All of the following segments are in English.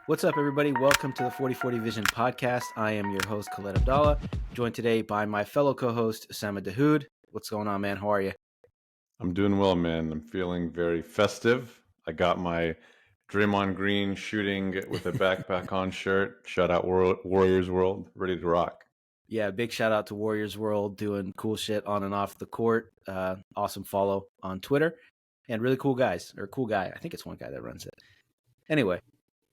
What's up, everybody? Welcome to the 4040 Vision podcast. I am your host, Khaled Abdallah, joined today by my fellow co-host, Osama Dahud. What's going on, man? How are you? I'm doing well, man. I'm feeling very festive. I got my Draymond Green shooting with a backpack on shirt. Shout out Warriors World, ready to rock. Yeah, big shout out to Warriors World doing cool shit on and off the court. Awesome follow on Twitter. And really cool guys, or cool guy. I think it's one guy that runs it. Anyway,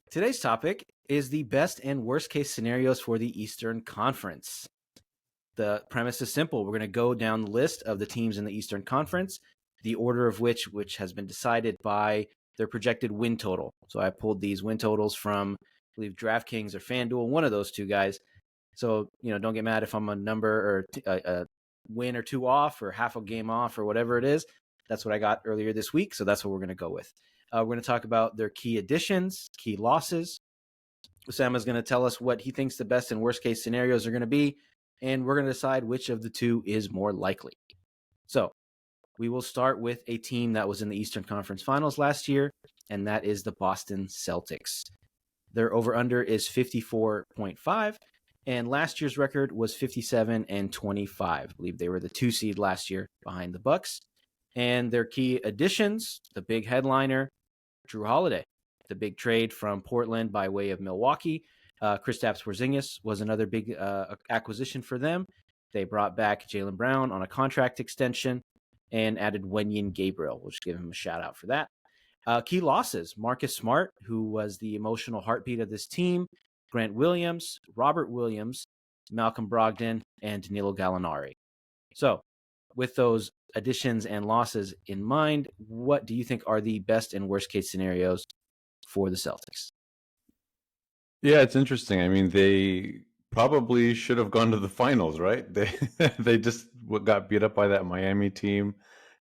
today's topic is the best and worst case scenarios for the Eastern Conference. The premise is simple. We're going to go down the list of the teams in the Eastern Conference, the order of which has been decided by their projected win total. So I pulled these win totals from, I believe, DraftKings or FanDuel, one of those two guys. So, don't get mad if I'm a number or a win or two off or half a game off or whatever it is. That's what I got earlier this week. So that's what we're going to go with. We're going to talk about their key additions, key losses. Osama's going to tell us what he thinks the best and worst case scenarios are going to be, and we're going to decide which of the two is more likely. So we will start with a team that was in the Eastern Conference Finals last year, and that is the Boston Celtics. Their over-under is 54.5, and last year's record was 57-25. I believe they were the 2 seed last year behind the Bucks. And their key additions, the big headliner, Jrue Holiday, the big trade from Portland by way of Milwaukee. Kristaps Porzingis was another big acquisition for them. They brought back Jaylen Brown on a contract extension and added Wenyen Gabriel. We'll just give him a shout out for that. Key losses, Marcus Smart, who was the emotional heartbeat of this team, Grant Williams, Robert Williams, Malcolm Brogdon, and Danilo Gallinari. So with those additions and losses in mind, what do you think are the best and worst case scenarios for the Celtics? Yeah, it's interesting. I mean, they probably should have gone to the finals, right? They just got beat up by that Miami team,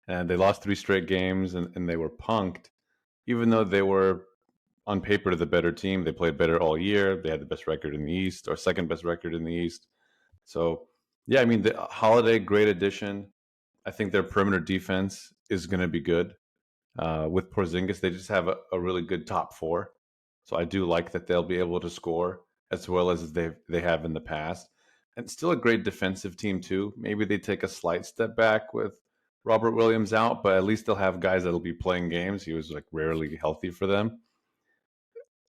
and they lost 3 straight games, and they were punked. Even though they were on paper the better team, they played better all year. They had the best record in the East, or second best record in the East. So, yeah, I mean, the Holiday, great addition. I think their perimeter defense is going to be good. With Porzingis, they just have a really good top four. So I do like that they'll be able to score as well as they have in the past. And still a great defensive team too. Maybe they take a slight step back with Robert Williams out, but at least they'll have guys that'll be playing games. He was like rarely healthy for them.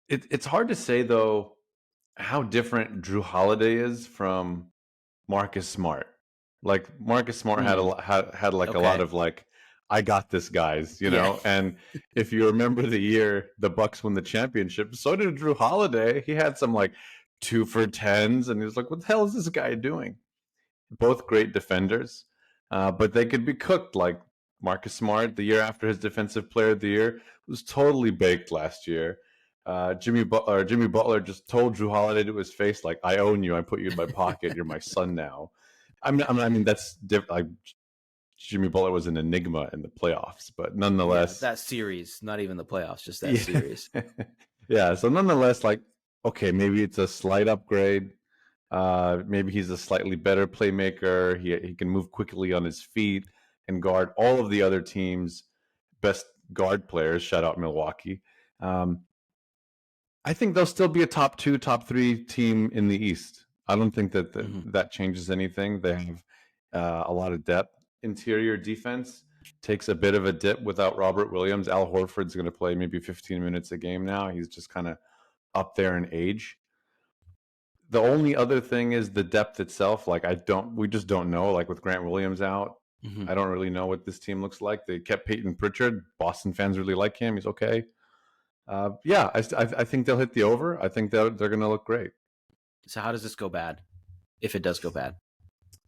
It's hard to say though how different Jrue Holiday is from Marcus Smart. Like Marcus Smart had like a lot of like, I got this, guys, Yeah. And if you remember the year the Bucks won the championship, so did Jrue Holiday. He had some like 2 for 10s, and he was like, "What the hell is this guy doing?" Both great defenders, but they could be cooked. Like Marcus Smart, the year after his Defensive Player of the Year, was totally baked last year. Jimmy Butler just told Jrue Holiday to his face, like, "I own you. I put you in my pocket. You're my son now." I mean that's different. Like Jimmy Butler was an enigma in the playoffs, but Yeah, nonetheless, that series, not even the playoffs, just that yeah, series. yeah. So nonetheless, like, okay, maybe it's a slight upgrade. Maybe he's a slightly better playmaker. He can move quickly on his feet and guard all of the other teams' best guard players. Shout out Milwaukee. Um, I think they'll still be a top 2, top 3 team in the East. I don't think that that changes anything. They have a lot of depth. Interior defense takes a bit of a dip without Robert Williams. Al Horford's going to play maybe 15 minutes a game now. He's just kind of up there in age. The only other thing is the depth itself. Like we just don't know. Like with Grant Williams out, I don't really know what this team looks like. They kept Peyton Pritchard. Boston fans really like him. He's okay. Yeah, I think they'll hit the over. I think they're going to look great. So how does this go bad, if it does go bad?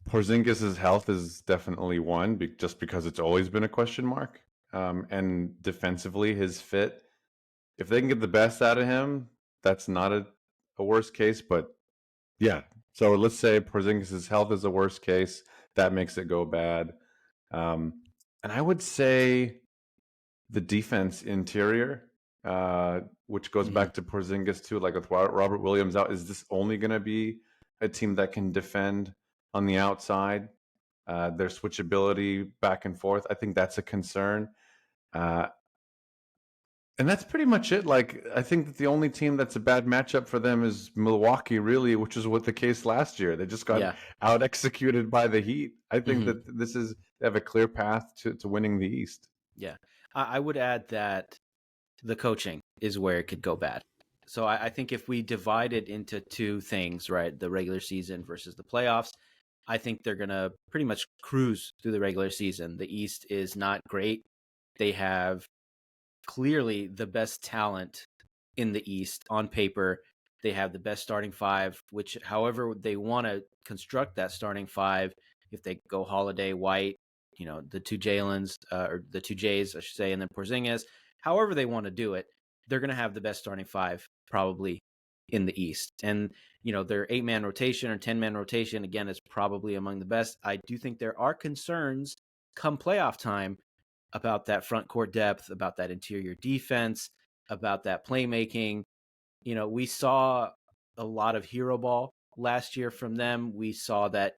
Porzingis' health is definitely one, just because it's always been a question mark. And defensively, his fit, if they can get the best out of him, that's not a worst case. But yeah, so let's say Porzingis' health is the worst case. That makes it go bad. And I would say the defense interior, which goes back to Porzingis too, like with Robert Williams out, is this only going to be a team that can defend on the outside? Their switchability back and forth, I think that's a concern. And that's pretty much it. Like, I think that the only team that's a bad matchup for them is Milwaukee, really, which is what the case last year. They just got Yeah. out executed by the Heat. I think Hmm. that they have a clear path to winning the East. Yeah. I would add that the coaching is where it could go bad. So I think if we divide it into two things, right, the regular season versus the playoffs, I think they're going to pretty much cruise through the regular season. The East is not great. They have clearly the best talent in the East on paper. They have the best starting five, which, however, they want to construct that starting five, if they go Holiday, White, the two Jalen's, or the two Jays, I should say, and then Porzingis, however they want to do it, they're going to have the best starting five probably in the East. And, their 8-man rotation or 10-man rotation, again, is probably among the best. I do think there are concerns come playoff time about that front court depth, about that interior defense, about that playmaking. We saw a lot of hero ball last year from them. We saw that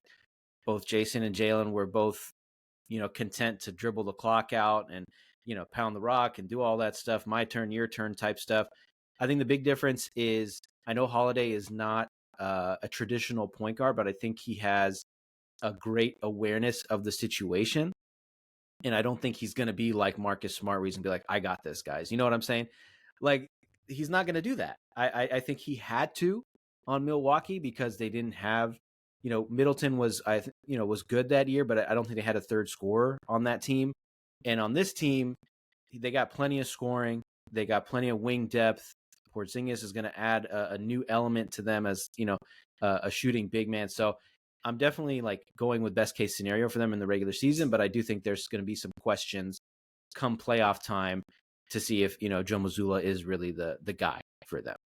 both Jason and Jalen were both, content to dribble the clock out and, pound the rock and do all that stuff, my turn, your turn type stuff. I think the big difference is I know Holiday is not a traditional point guard, but I think he has a great awareness of the situation. And I don't think he's going to be like Marcus Smart, where he's going to be like, I got this, guys. You know what I'm saying? Like, he's not going to do that. I think he had to on Milwaukee because they didn't have, Middleton was, was good that year, but I don't think they had a third scorer on that team. And on this team, they got plenty of scoring. They got plenty of wing depth. Porzingis is going to add a new element to them as, a shooting big man. So I'm definitely like going with best case scenario for them in the regular season, but I do think there's going to be some questions come playoff time to see if, Joe Mazzulla is really the guy for them.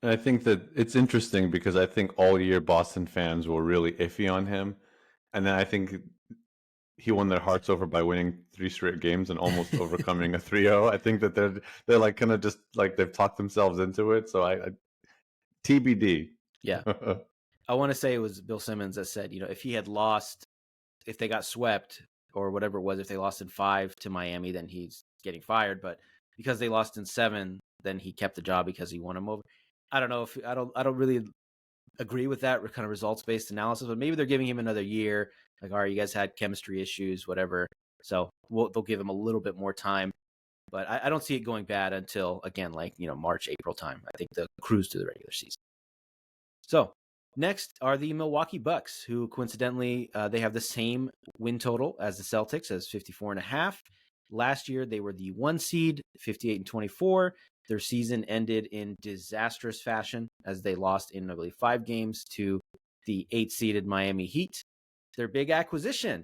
And I think that it's interesting because I think all year Boston fans were really iffy on him. And then I think he won their hearts over by winning 3 straight games and almost overcoming a 3-0. I think that they're like kind of just like they've talked themselves into it. So I TBD. Yeah. I want to say it was Bill Simmons that said, if he had lost, if they got swept or whatever it was, if they lost in 5 to Miami, then he's getting fired. But because they lost in 7, then he kept the job because he won him over. I don't know if I don't really agree with that kind of results based analysis, but maybe they're giving him another year. Like, all right, you guys had chemistry issues, whatever. So they'll give him a little bit more time. But I don't see it going bad until, again, like, March, April time. I think they'll cruise to the regular season. So next are the Milwaukee Bucks, who coincidentally, they have the same win total as the Celtics, as 54.5. Last year, they were the 1 seed, 58-24. Their season ended in disastrous fashion as they lost in, I believe, 5 games to the 8-seeded Miami Heat. Their big acquisition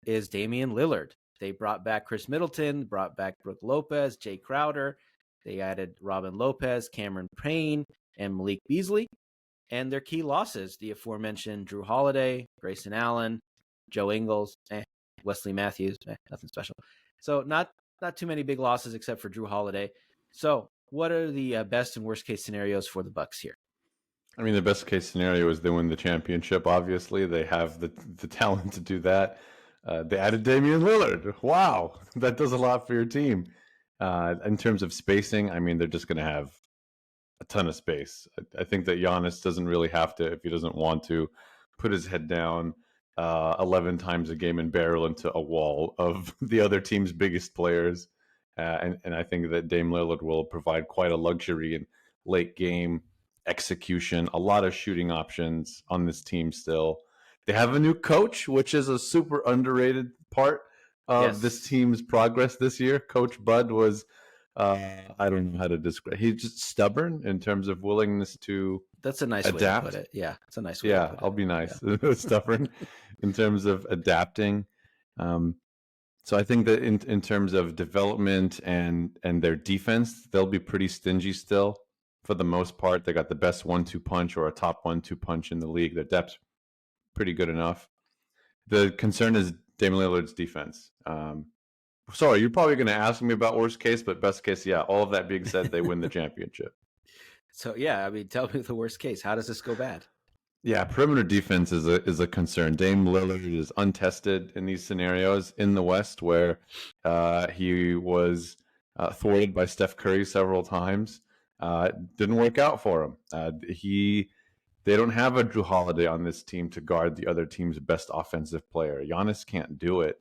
is Damian Lillard. They brought back Chris Middleton, brought back Brook Lopez, Jay Crowder. They added Robin Lopez, Cameron Payne, and Malik Beasley. And their key losses, the aforementioned Drew Holiday, Grayson Allen, Joe Ingles, Wesley Matthews, nothing special. So not too many big losses except for Drew Holiday. So what are the best and worst case scenarios for the Bucks here? I mean, the best case scenario is they win the championship. Obviously, they have the talent to do that. They added Damian Lillard. Wow, that does a lot for your team. In terms of spacing, I mean, they're just going to have a ton of space. I think that Giannis doesn't really have to, if he doesn't want to, put his head down 11 times a game and barrel into a wall of the other team's biggest players. And I think that Dame Lillard will provide quite a luxury in late game execution, a lot of shooting options on this team still. They have a new coach, which is a super underrated part of this team's progress this year. Coach Bud was I don't know how to describe. He's just stubborn in terms of willingness to. That's a nice adapt. way to put it. Yeah, it's a nice way to put it. I'll be nice. Yeah. Stubborn in terms of adapting. So I think that in terms of development and their defense, they'll be pretty stingy still. For the most part, they got the best 1-2 punch or a top 1-2 punch in the league. Their depth's pretty good enough. The concern is Damian Lillard's defense. Sorry, you're probably going to ask me about worst case, but best case, yeah. All of that being said, they win the championship. So yeah, I mean, tell me the worst case. How does this go bad? Yeah, perimeter defense is a concern. Dame Lillard is untested in these scenarios in the West, where he was thwarted by Steph Curry several times. Didn't work out for him. They don't have a Drew Holiday on this team to guard the other team's best offensive player. Giannis can't do it.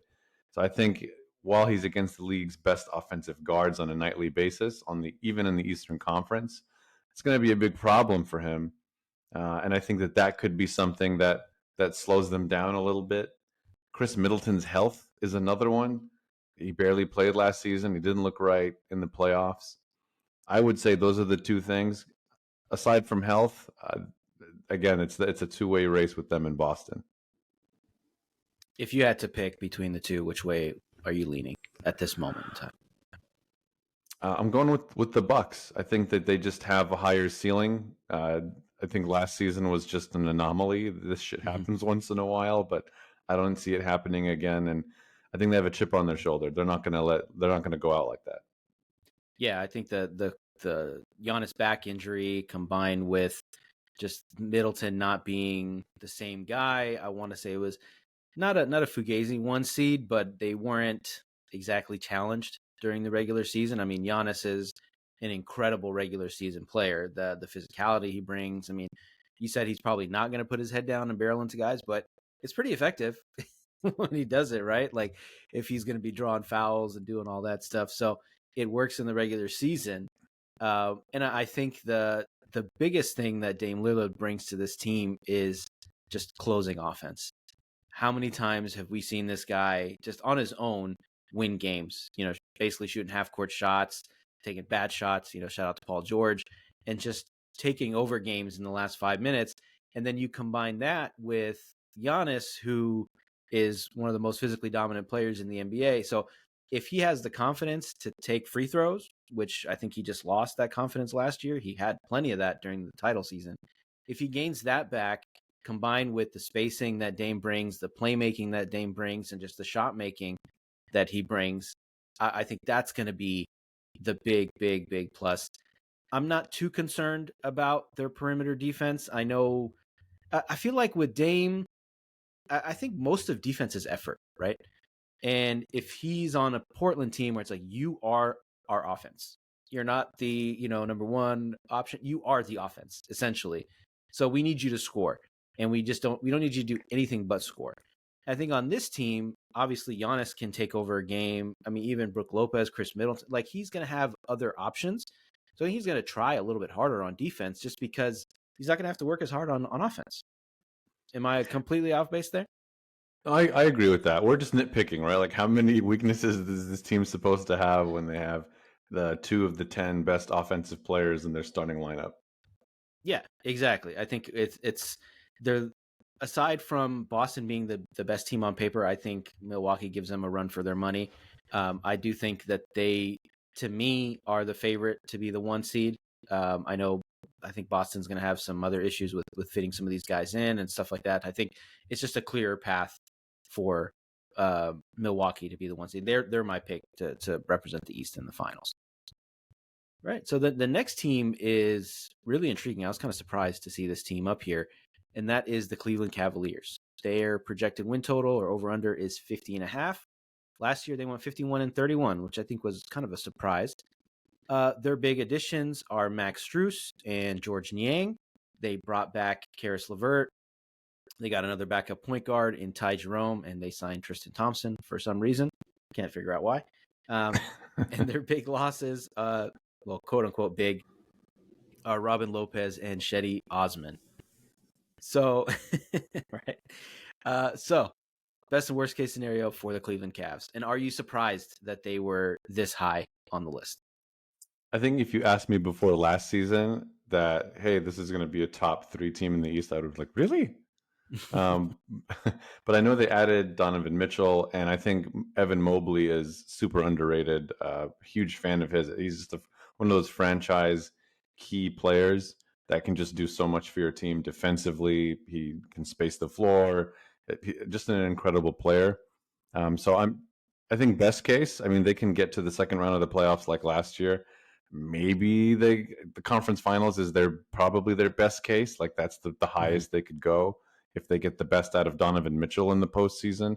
So I think while he's against the league's best offensive guards on a nightly basis, even in the Eastern Conference, it's going to be a big problem for him. And I think that could be something that slows them down a little bit. Chris Middleton's health is another one. He barely played last season. He didn't look right in the playoffs. I would say those are the two things. Aside from health, again, it's a two-way race with them in Boston. If you had to pick between the two, which way are you leaning at this moment in time? I'm going with the Bucks. I think that they just have a higher ceiling. I think last season was just an anomaly. This shit happens once in a while, but I don't see it happening again. And I think they have a chip on their shoulder. They're not going to go out like that. Yeah, I think the Giannis back injury combined with just Middleton not being the same guy. I want to say it was not a Fugazi 1 seed, but they weren't exactly challenged during the regular season. I mean, Giannis is an incredible regular season player. The physicality he brings. I mean, you said he's probably not going to put his head down and barrel into guys, but it's pretty effective when he does it, right? Like if he's going to be drawing fouls and doing all that stuff. So it works in the regular season. And I think the biggest thing that Dame Lillard brings to this team is just closing offense. How many times have we seen this guy just on his own win games? You know, basically shooting half court shots, taking bad shots. You know, shout out to Paul George, and just taking over games in the last 5 minutes. And then you combine that with Giannis, who is one of the most physically dominant players in the NBA. So if he has the confidence to take free throws, which I think he just lost that confidence last year, he had plenty of that during the title season. If he gains that back, combined with the spacing that Dame brings, the playmaking that Dame brings, and just the shot making that he brings, I think that's going to be the big plus. I'm not too concerned about their perimeter defense. I feel like with Dame, I think most of defense is effort, right? And if he's on a Portland team where it's like, you are our offense, you're not the, number one option. You are the offense, essentially. So we need you to score. And we don't need you to do anything but score. I think on this team, obviously Giannis can take over a game. I mean, even Brook Lopez, Chris Middleton, like he's going to have other options. So he's going to try a little bit harder on defense just because he's not going to have to work as hard on offense. Am I completely off base there? I agree with that. We're just nitpicking, right? Like how many weaknesses is this team supposed to have when they have the 2 of the 10 best offensive players in their starting lineup? Yeah, exactly. I think it's they're, aside from Boston being the best team on paper, I think Milwaukee gives them a run for their money. I do think that they, to me, are the favorite to be the 1 seed. I think Boston's going to have some other issues with fitting some of these guys in and stuff like that. I think it's just a clearer path for Milwaukee to be the 1 seed. They're my pick to represent the East in the finals. Right. So the next team is really intriguing. I was kind of surprised to see this team up here, and that is the Cleveland Cavaliers. Their projected win total or over under is 50.5. Last year they went 51-31, which I think was kind of a surprise. Their big additions are Max Strus and George Niang. They brought back Karis LeVert. They got another backup point guard in Ty Jerome, and they signed Tristan Thompson for some reason. Can't figure out why. And their big losses, quote unquote big, are Robin Lopez and Shetty Osman. So, right. So, best and worst case scenario for the Cleveland Cavs. And are you surprised that they were this high on the list? I think if you asked me before last season that, hey, this is going to be a top 3 team in the East, I would have been like, really? But I know they added Donovan Mitchell, and I think Evan Mobley is super underrated. Huge fan of his. He's just one of those franchise key players that can just do so much for your team defensively. He can space the floor. Just an incredible player. So I think best case, I mean, they can get to the second round of the playoffs like last year. Maybe the conference finals is probably their best case. Like that's the highest they could go if they get the best out of Donovan Mitchell in the postseason.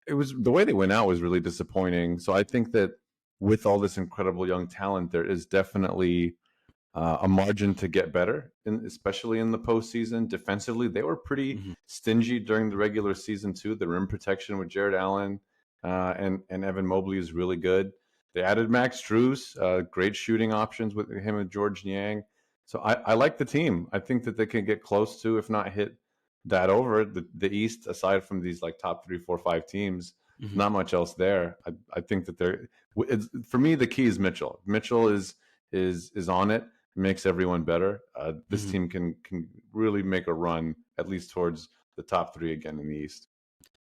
It was the way they went out was really disappointing. So I think that with all this incredible young talent, there is definitely a margin to get better, especially in the postseason. Defensively, they were pretty Mm-hmm. stingy during the regular season too. The rim protection with Jared Allen and Evan Mobley is really good. They added Max Strus, great shooting options with him and George Niang. So I like the team. I think that they can get close to, if not hit that over the East. Aside from these like top 3, 4, 5 teams, there's Mm-hmm. not much else there. I think that for me the key is Mitchell. Mitchell is on it, makes everyone better. This Mm-hmm. team can really make a run at least towards the top 3 again in the East.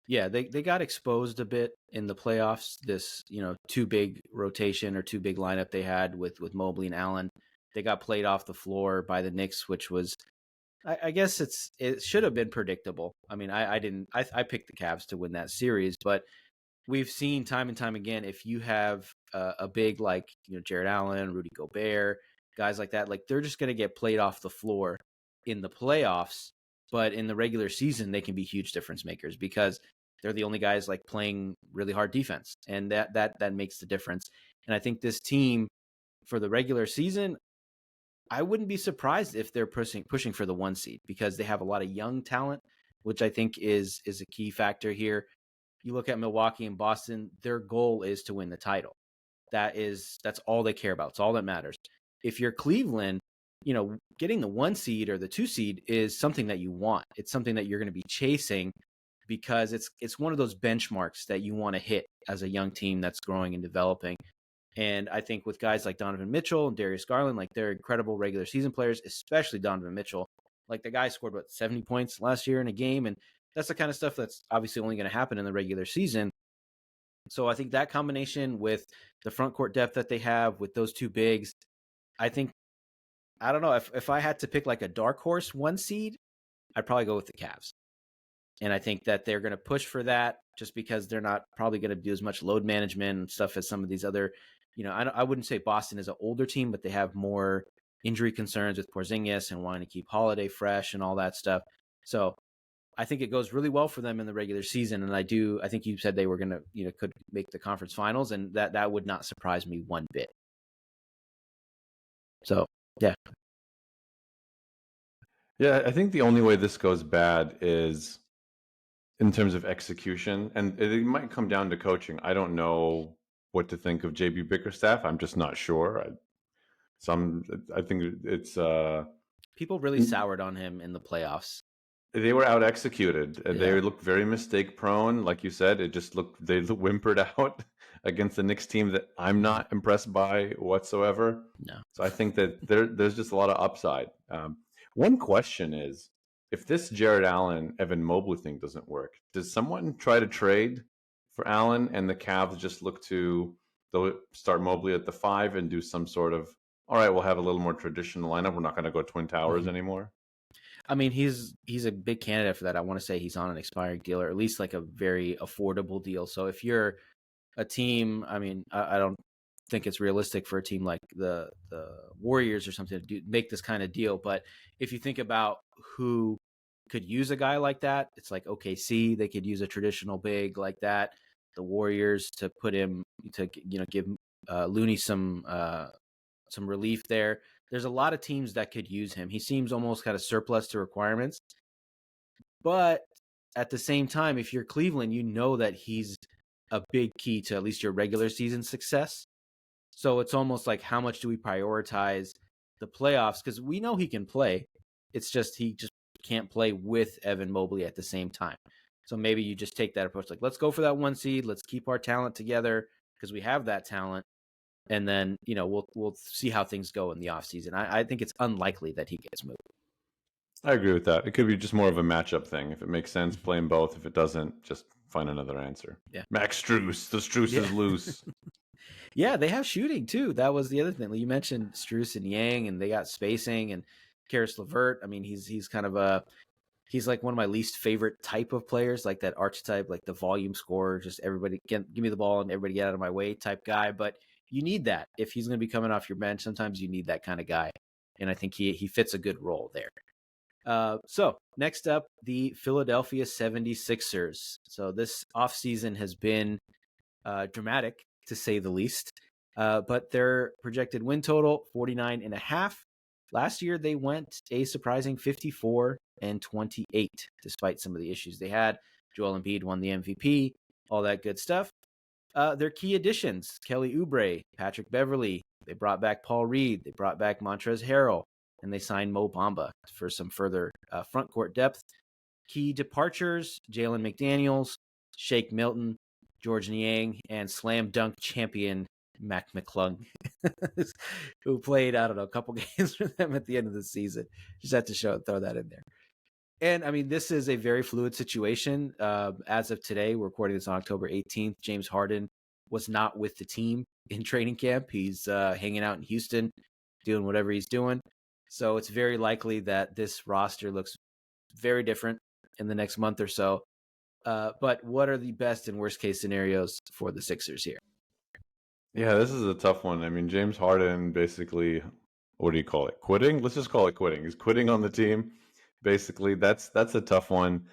Yeah, they got exposed a bit in the playoffs. This, too big rotation or too big lineup they had with Mobley and Allen. They got played off the floor by the Knicks, which was, I guess it should have been predictable. I mean, I didn't, I picked the Cavs to win that series, but we've seen time and time again, if you have a big like Jared Allen, Rudy Gobert, guys like that, like they're just going to get played off the floor in the playoffs. But in the regular season, they can be huge difference makers because they're the only guys like playing really hard defense, and that makes the difference. And I think this team for the regular season, I wouldn't be surprised if they're pushing for the 1 seed because they have a lot of young talent, which I think is a key factor here. You look at Milwaukee and Boston, their goal is to win the title. That's all they care about. It's all that matters. If you're Cleveland, getting the 1 seed or the 2 seed is something that you want. It's something that you're going to be chasing because it's one of those benchmarks that you want to hit as a young team that's growing and developing. And I think with guys like Donovan Mitchell and Darius Garland, like they're incredible regular season players, especially Donovan Mitchell. Like the guy scored 70 points last year in a game, and that's the kind of stuff that's obviously only going to happen in the regular season. So I think that combination with the front court depth that they have with those two bigs, I think, I don't know, if I had to pick like a dark horse 1 seed, I'd probably go with the Cavs. And I think that they're going to push for that just because they're not probably going to do as much load management and stuff as some of these other, I wouldn't say Boston is an older team, but they have more injury concerns with Porzingis and wanting to keep Holiday fresh and all that stuff. So I think it goes really well for them in the regular season. And I think you said they were going to, could make the conference finals, and that would not surprise me one bit. So, yeah. Yeah, I think the only way this goes bad is in terms of execution, and it might come down to coaching. I don't know what to think of JB Bickerstaff. I'm just not sure. I think it's People really soured on him in the playoffs. they were out executed. Yeah. They looked very mistake prone, like you said. It just looked they whimpered out against the Knicks team that I'm not impressed by whatsoever. No. So I think that there's just a lot of upside. One question is, if this Jared Allen Evan Mobley thing doesn't work, does someone try to trade for Allen and the Cavs just look to they'll start Mobley at the 5 and do some sort of, all right, we'll have a little more traditional lineup. We're not going to go Twin Towers anymore. I mean, he's a big candidate for that. I want to say he's on an expiring deal, or at least like a very affordable deal. So if you're a team, I mean, I don't think it's realistic for a team like the Warriors or something to make this kind of deal. But if you think about who could use a guy like that, it's like OKC. They could use a traditional big like that. The Warriors to put him to give Looney some relief there. There's a lot of teams that could use him. He seems almost kind of surplus to requirements. But at the same time, if you're Cleveland, you know that he's a big key to at least your regular season success. So it's almost like, how much do we prioritize the playoffs? Because we know he can play. It's just he just can't play with Evan Mobley at the same time. So maybe you just take that approach, like, let's go for that 1 seed. Let's keep our talent together because we have that talent. And then, we'll see how things go in the offseason. I think it's unlikely that he gets moved. I agree with that. It could be just more of a matchup thing. If it makes sense, play them both. If it doesn't, just find another answer. Yeah. Max Strus. The Strus is loose. Yeah, they have shooting too. That was the other thing. You mentioned Strus and Yang, and they got spacing, and Karis LeVert. I mean, he's kind of he's like one of my least favorite type of players, like that archetype, like the volume scorer, just everybody give me the ball and everybody get out of my way type guy. But you need that if he's going to be coming off your bench. Sometimes you need that kind of guy, and I think he fits a good role there. So next up, the Philadelphia 76ers. So this offseason has been dramatic, to say the least. But their projected win total, 49.5. Last year, they went a surprising 54-28, despite some of the issues they had. Joel Embiid won the MVP, all that good stuff. Their key additions, Kelly Oubre, Patrick Beverley. They brought back Paul Reed. They brought back Montrezl Harrell. And they signed Mo Bamba for some further front court depth. Key departures, Jalen McDaniels, Shake Milton, George Niang, and slam dunk champion Mac McClung, who played, I don't know, a couple games for them at the end of the season. Just had to throw that in there. And I mean, this is a very fluid situation. As of today, we're recording this on October 18th. James Harden was not with the team in training camp. He's hanging out in Houston, doing whatever he's doing. So it's very likely that this roster looks very different in the next month or so. But what are the best and worst case scenarios for the Sixers here? Yeah, this is a tough one. I mean, James Harden basically, what do you call it? Quitting? Let's just call it quitting. He's quitting on the team. Basically, that's a tough one.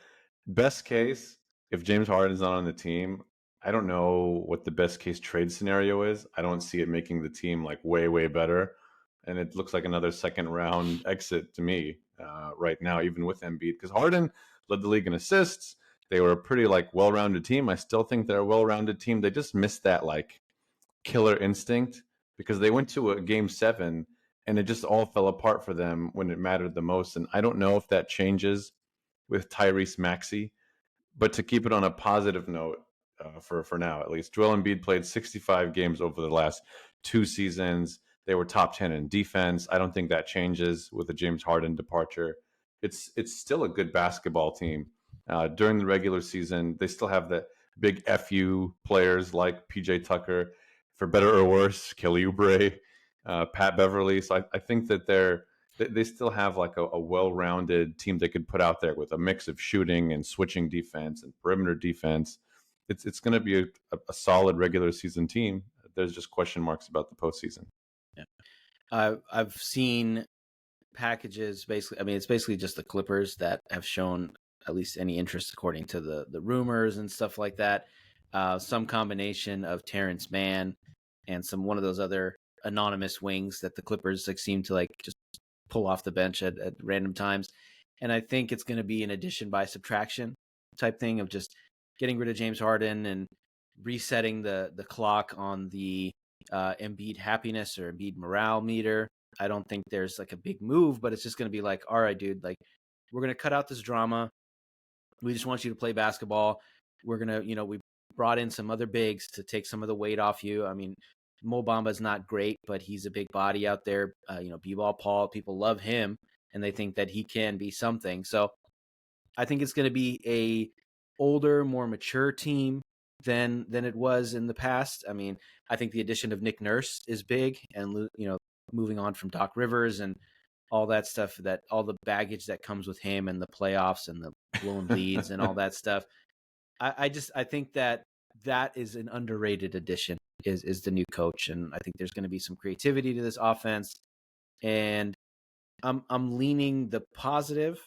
Best case, if James Harden's not on the team, I don't know what the best case trade scenario is. I don't see it making the team like way, way better. And it looks like another second round exit to me right now, even with Embiid, because Harden led the league in assists. They were a pretty like well-rounded team. I still think they're a well-rounded team. They just missed that like killer instinct because they went to a game 7 and it just all fell apart for them when it mattered the most. And I don't know if that changes with Tyrese Maxey. But to keep it on a positive note, for now at least, Joel Embiid played 65 games over the last 2 seasons. They were top 10 in defense. I don't think that changes with the James Harden departure. It's still a good basketball team. During the regular season, they still have the big FU players like PJ Tucker, for better or worse, Kelly Oubre, Pat Beverly. So I think that they still have like a well-rounded team they could put out there with a mix of shooting and switching defense and perimeter defense. It's going to be a solid regular season team. There's just question marks about the postseason. Yeah. I've seen packages basically. I mean, it's basically just the Clippers that have shown at least any interest according to the rumors and stuff like that. Some combination of Terrence Mann and one of those other anonymous wings that the Clippers like seem to like just pull off the bench at random times. And I think it's going to be an addition by subtraction type thing of just getting rid of James Harden and resetting the clock on the Embiid happiness or Embiid morale meter. I don't think there's like a big move, but it's just going to be like, all right, dude, like we're going to cut out this drama. We just want you to play basketball. We're going to, we brought in some other bigs to take some of the weight off you. I mean, Mo Bamba's not great, but he's a big body out there. B-Ball Paul, people love him and they think that he can be something. So I think it's going to be a older, more mature team than it was in the past. I mean, I think the addition of Nick Nurse is big, and moving on from Doc Rivers and all that stuff, that all the baggage that comes with him and the playoffs and the blown leads and all that stuff. I think that is an underrated addition is the new coach. And I think there's going to be some creativity to this offense, and I'm leaning the positive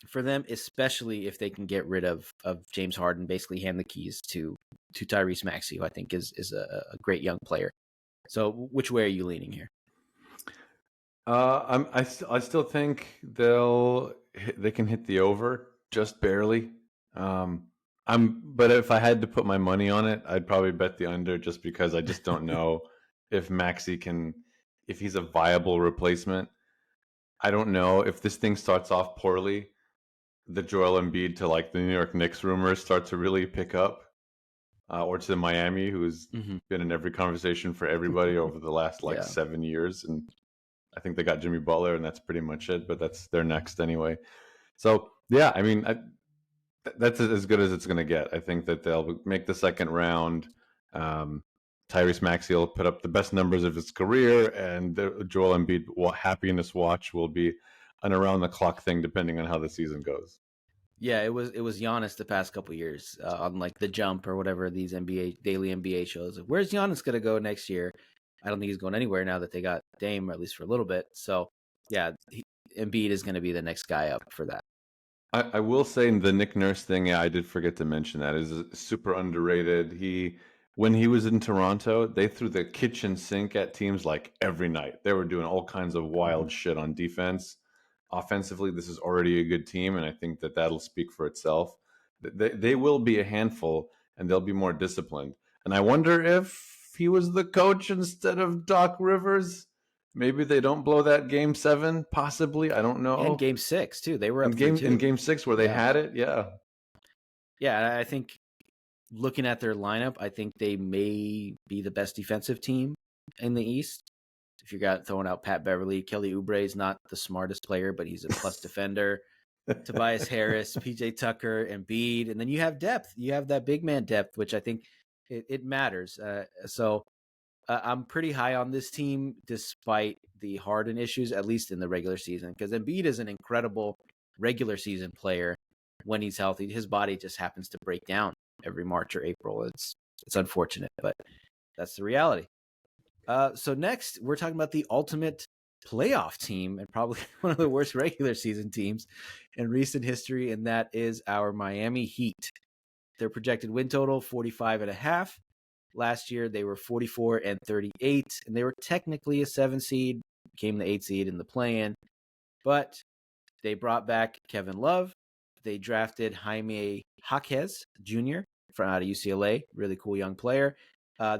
for them, especially if they can get rid of James Harden, basically hand the keys to Tyrese Maxey, who I think is a great young player. So which way are you leaning here? I still think they can hit the over just barely. But if I had to put my money on it, I'd probably bet the under just because I just don't know if Maxey if he's a viable replacement. I don't know if this thing starts off poorly, the Joel Embiid to like the New York Knicks rumors start to really pick up, or to Miami, who's been in every conversation for everybody over the last 7 years. And I think they got Jimmy Butler, and that's pretty much it. But they're next anyway. So yeah, I mean, that's as good as it's going to get. I think that they'll make the second round. Tyrese Maxey will put up the best numbers of his career, and Joel Embiid happiness watch will be an around the clock thing, depending on how the season goes. Yeah, it was Giannis the past couple of years on like The Jump or whatever these daily NBA shows. Where's Giannis going to go next year? I don't think he's going anywhere now that they got Dame, or at least for a little bit. So yeah, Embiid is going to be the next guy up for that. I will say the Nick Nurse thing. Yeah, I did forget to mention that is super underrated. when he was in Toronto, they threw the kitchen sink at teams like every night. They were doing all kinds of wild shit on defense. Offensively, this is already a good team, and I think that that'll speak for itself. They will be a handful, and they'll be more disciplined. And I wonder if he was the coach instead of Doc Rivers. Maybe they don't blow that game 7, possibly. I don't And know. game 6 too. They were In up 3-2. game 6 where they had it, yeah. Yeah, I think looking at their lineup, I think they may be the best defensive team in the East. If you got throwing out Pat Beverly, Kelly Oubre is not the smartest player, but he's a plus defender. Tobias Harris, PJ Tucker, Embiid, and then you have depth. You have that big man depth, which I think it matters. So I'm pretty high on this team, despite the Harden issues, at least in the regular season, because Embiid is an incredible regular season player when he's healthy. His body just happens to break down every March or April. It's unfortunate, but that's the reality. So next, we're talking about the ultimate playoff team and probably one of the worst regular season teams in recent history, and that is our Miami Heat. Their projected win total, 45.5. Last year, they were 44-38, and they were technically a 7 seed, became the 8 seed in the play-in. But they brought back Kevin Love. They drafted Jaime Jaquez Jr. from out of UCLA, really cool young player.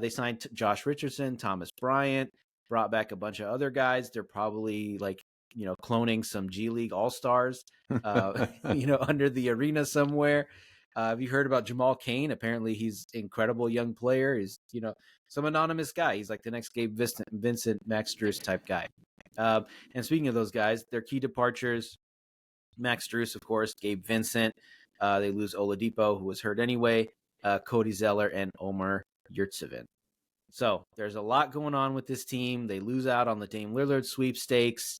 They signed Josh Richardson, Thomas Bryant, brought back a bunch of other guys. They're probably cloning some G League All-Stars, under the arena somewhere. Have you heard about Jamal Cain? Apparently he's an incredible young player. He's, some anonymous guy. He's like the next Gabe Vincent, Max Strus type guy. And speaking of those guys, their key departures, Max Strus, of course, Gabe Vincent. They lose Oladipo, who was hurt anyway, Cody Zeller, and Omer Yurtseven. So there's a lot going on with this team. They lose out on the Dame Lillard sweepstakes.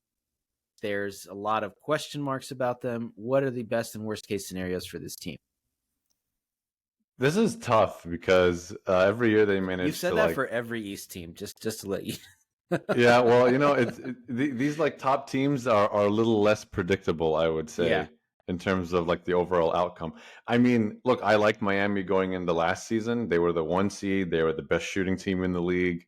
There's a lot of question marks about them. What are the best and worst case scenarios for this team? This is tough because every year they manage. You've said that for every East team, just to let you. Yeah, well, these like top teams are a little less predictable, I would say, in terms of like the overall outcome. I mean, look, I liked Miami going into last season. They were the 1 seed. They were the best shooting team in the league.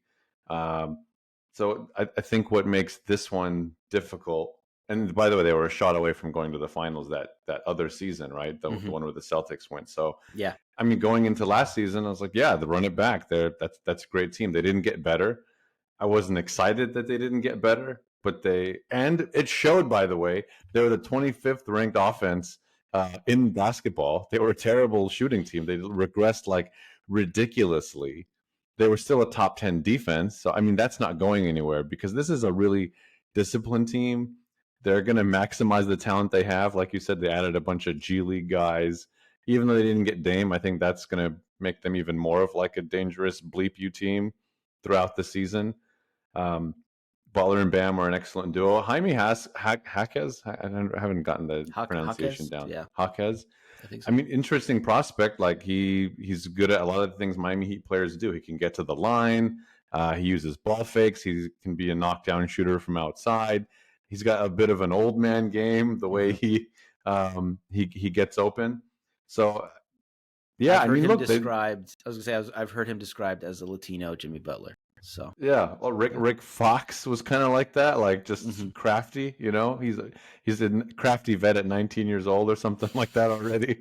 So I think what makes this one difficult, and by the way, they were a shot away from going to the finals that other season, right? The one where the Celtics went. So yeah, I mean, going into last season, I was like, yeah, they run it back. That's a great team. They didn't get better. I wasn't excited that they didn't get better, but and it showed, by the way. They were the 25th ranked offense in basketball. They were a terrible shooting team. They regressed like ridiculously. They were still a top 10 defense. So, I mean, that's not going anywhere because this is a really disciplined team. They're going to maximize the talent they have. Like you said, they added a bunch of G League guys. Even though they didn't get Dame, I think that's going to make them even more of like a dangerous bleep you team throughout the season. Butler and Bam are an excellent duo. Jaime Jaquez, I haven't gotten the pronunciation down. Yeah. Jaquez. I think so. I mean, interesting prospect. Like he's good at a lot of the things Miami Heat players do. He can get to the line. He uses ball fakes. He can be a knockdown shooter from outside. He's got a bit of an old man game. The way he gets open. So yeah, I've heard him described. I was gonna say I've heard him described as a Latino Jimmy Butler. So yeah, well, Rick Fox was kind of like that, like just crafty. He's a crafty vet at 19 years old or something like that already.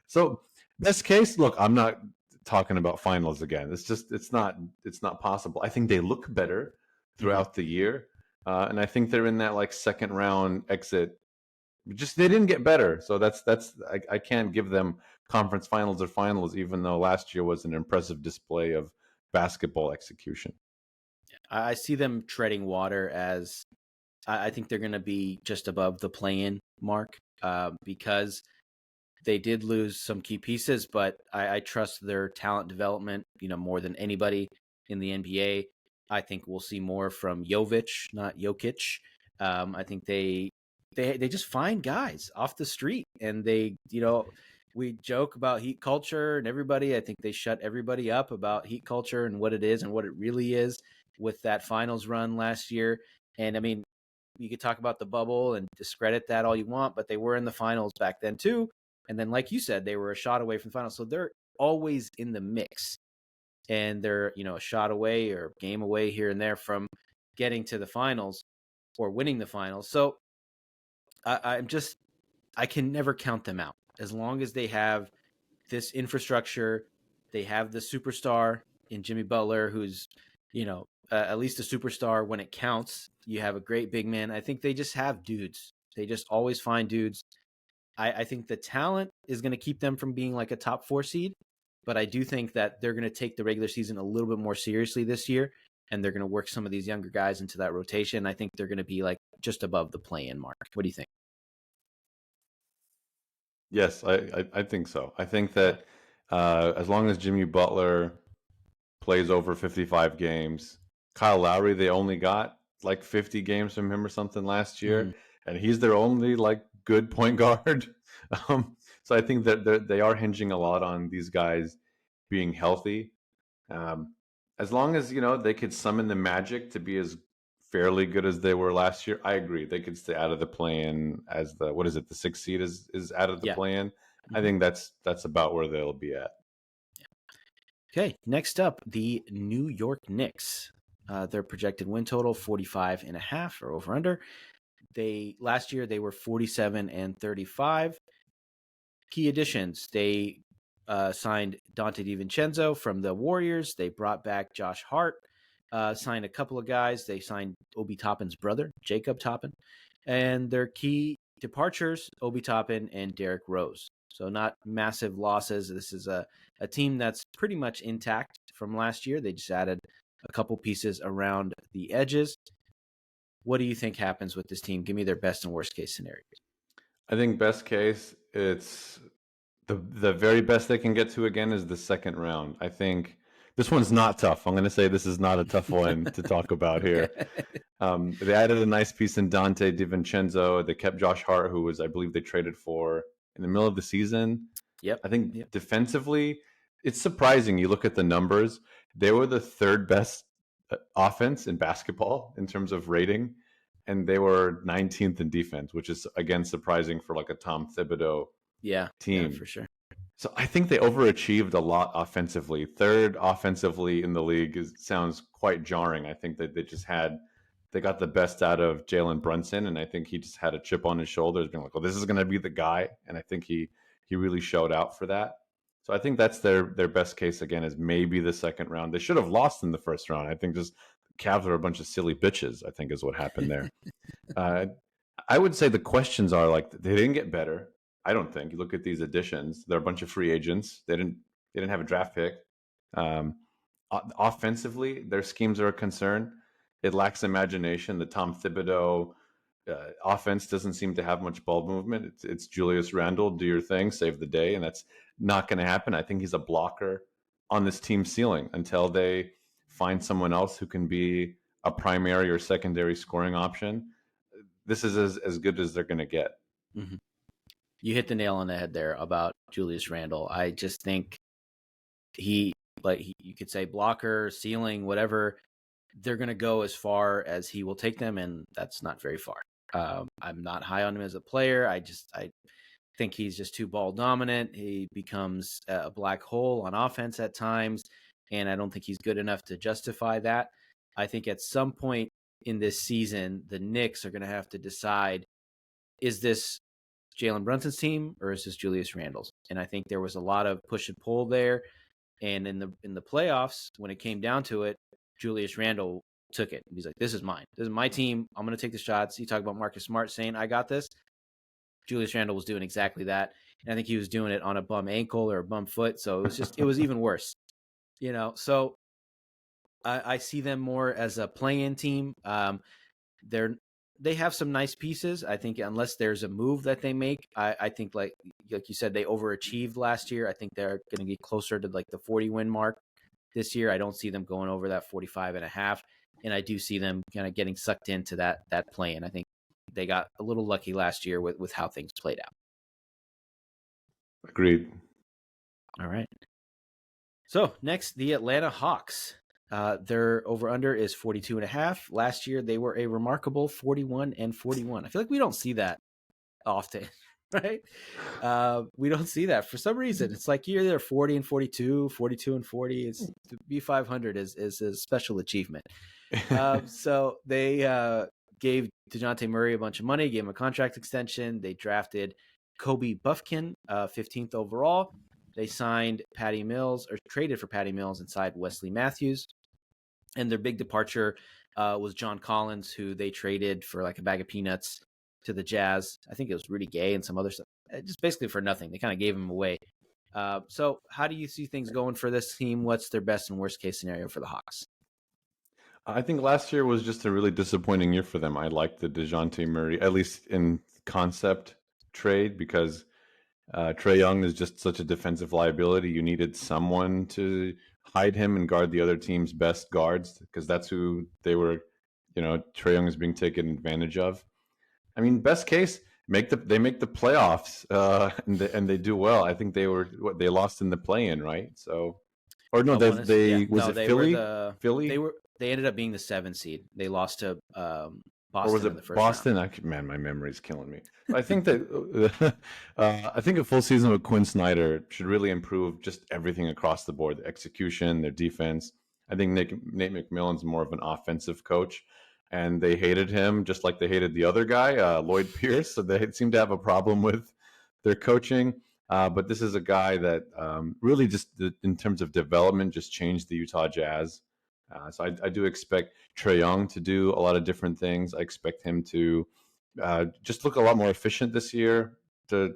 So best case, look, I'm not talking about finals again. It's not possible. I think they look better throughout the year, and I think they're in that like second round exit. Just they didn't get better, so I can't give them conference finals or finals, even though last year was an impressive display of basketball execution. I see them treading water as I think they're going to be just above the play-in mark because they did lose some key pieces, but I trust their talent development, more than anybody in the NBA. I think we'll see more from Jovic, not Jokic. I think they just find guys off the street, and we joke about heat culture and everybody. I think they shut everybody up about heat culture and what it is and what it really is with that finals run last year. And I mean, you could talk about the bubble and discredit that all you want, but they were in the finals back then too. And then, like you said, they were a shot away from the finals. So they're always in the mix. and they're, a shot away or game away here and there from getting to the finals or winning the finals. So I can never count them out as long as they have this infrastructure. They have the superstar in Jimmy Butler, who's, at least a superstar when it counts. You have a great big man. I think they just have dudes. They just always find dudes. I think the talent is going to keep them from being like a top 4 seed, but I do think that they're going to take the regular season a little bit more seriously this year, and they're going to work some of these younger guys into that rotation. I think they're going to be like just above the play-in mark. What do you think? Yes, I think so. I think that as long as Jimmy Butler plays over 55 games, Kyle Lowry, they only got like 50 games from him or something last year, and he's their only like good point guard. So I think that they are hinging a lot on these guys being healthy. As long as they could summon the magic to be as fairly good as they were last year, I agree. They could stay out of the play-in as the what is it? The 6th seed is out of the Yeah. play-in. I think that's about where they'll be at. Okay, next up, the New York Knicks. Their projected win total 45.5 or over under. Last year they were 47-35. Key additions: they signed Dante DiVincenzo from the Warriors. They brought back Josh Hart. Signed a couple of guys. They signed Obi Toppin's brother, Jacob Toppin, and their key departures: Obi Toppin and Derrick Rose. So not massive losses. This is a team that's pretty much intact from last year. They just added a couple pieces around the edges. What do you think happens with this team? Give me their best and worst case scenarios. I think best case, it's the very best they can get to again is the second round. I think this one's not tough. I'm going to say this is not a tough one to talk about here. They added a nice piece in Dante DiVincenzo. They kept Josh Hart, who was, I believe, they traded for in the middle of the season. Yep. I think defensively, it's surprising. You look at the numbers; they were the 3rd best offense in basketball in terms of rating, and they were 19th in defense, which is again surprising for like a Tom Thibodeau team. Yeah, for sure. So I think they overachieved a lot offensively. 3rd offensively in the league sounds quite jarring. I think that they got the best out of Jalen Brunson, and I think he just had a chip on his shoulders, being like, "Well, this is going to be the guy," and I think he really showed out for that. So I think that's their best case again is maybe the second round. They should have lost in the first round. I think just Cavs are a bunch of silly bitches, I think is what happened there. I would say the questions are like they didn't get better. I don't think. You look at these additions; they're a bunch of free agents. They didn't have a draft pick. Offensively, their schemes are a concern. It lacks imagination. The Tom Thibodeau offense doesn't seem to have much ball movement. It's Julius Randle, do your thing, save the day, and that's not going to happen. I think he's a blocker on this team's ceiling until they find someone else who can be a primary or secondary scoring option. This is as good as they're going to get. Mm-hmm. You hit the nail on the head there about Julius Randle. I just think you could say blocker, ceiling, whatever. They're going to go as far as he will take them, and that's not very far. I'm not high on him as a player. I think he's just too ball dominant. He becomes a black hole on offense at times, and I don't think he's good enough to justify that. I think at some point in this season, the Knicks are going to have to decide, is this Jalen Brunson's team or is this Julius Randle's? And I think there was a lot of push and pull there. And in the playoffs, when it came down to it, Julius Randle took it. He's like, this is mine. This is my team. I'm going to take the shots. You talk about Marcus Smart saying, I got this. Julius Randle was doing exactly that. And I think he was doing it on a bum ankle or a bum foot. So it was even worse, So I see them more as a play-in team. They have some nice pieces. I think unless there's a move that they make, I think like you said, they overachieved last year. I think they're going to get closer to like the 40 win mark this year. I don't see them going over that 45.5. And I do see them kind of getting sucked into that play. And I think they got a little lucky last year with how things played out. Agreed. All right. So next, the Atlanta Hawks. Their over-under is 42.5. Last year, they were a remarkable 41-41. I feel like we don't see that often. right? We don't see that for some reason. It's like you're either 40 and 42, 42 and 40. It's to be 500 is a special achievement. So they gave DeJounte Murray a bunch of money, gave him a contract extension. They drafted Kobe Buffkin, 15th overall. They signed Patty Mills, or traded for Patty Mills, and signed Wesley Matthews. And their big departure was John Collins, who they traded for like a bag of peanuts to the Jazz. I think it was Rudy Gay and some other stuff, just basically for nothing. They kind of gave him away. So how do you see things going for this team? What's their best and worst case scenario for the Hawks? I think last year was just a really disappointing year for them. I liked the DeJounte Murray, at least in concept trade, because Trae Young is just such a defensive liability. You needed someone to hide him and guard the other team's best guards, because that's who they were. Trae Young is being taken advantage of. I mean, best case, they make the playoffs and they do well. I think they lost in the play-in, right? So, or no, they Philly? They ended up being the 7 seed. They lost to Boston. Or was it in the first Boston? round. Man, my memory's killing me. I think that I think a full season with Quinn Snyder should really improve just everything across the board: the execution, their defense. I think Nate McMillan's more of an offensive coach, and they hated him just like they hated the other guy, Lloyd Pierce. So they seem to have a problem with their coaching. But this is a guy that really just, in terms of development, just changed the Utah Jazz. So I do expect Trae Young to do a lot of different things. I expect him to just look a lot more efficient this year, to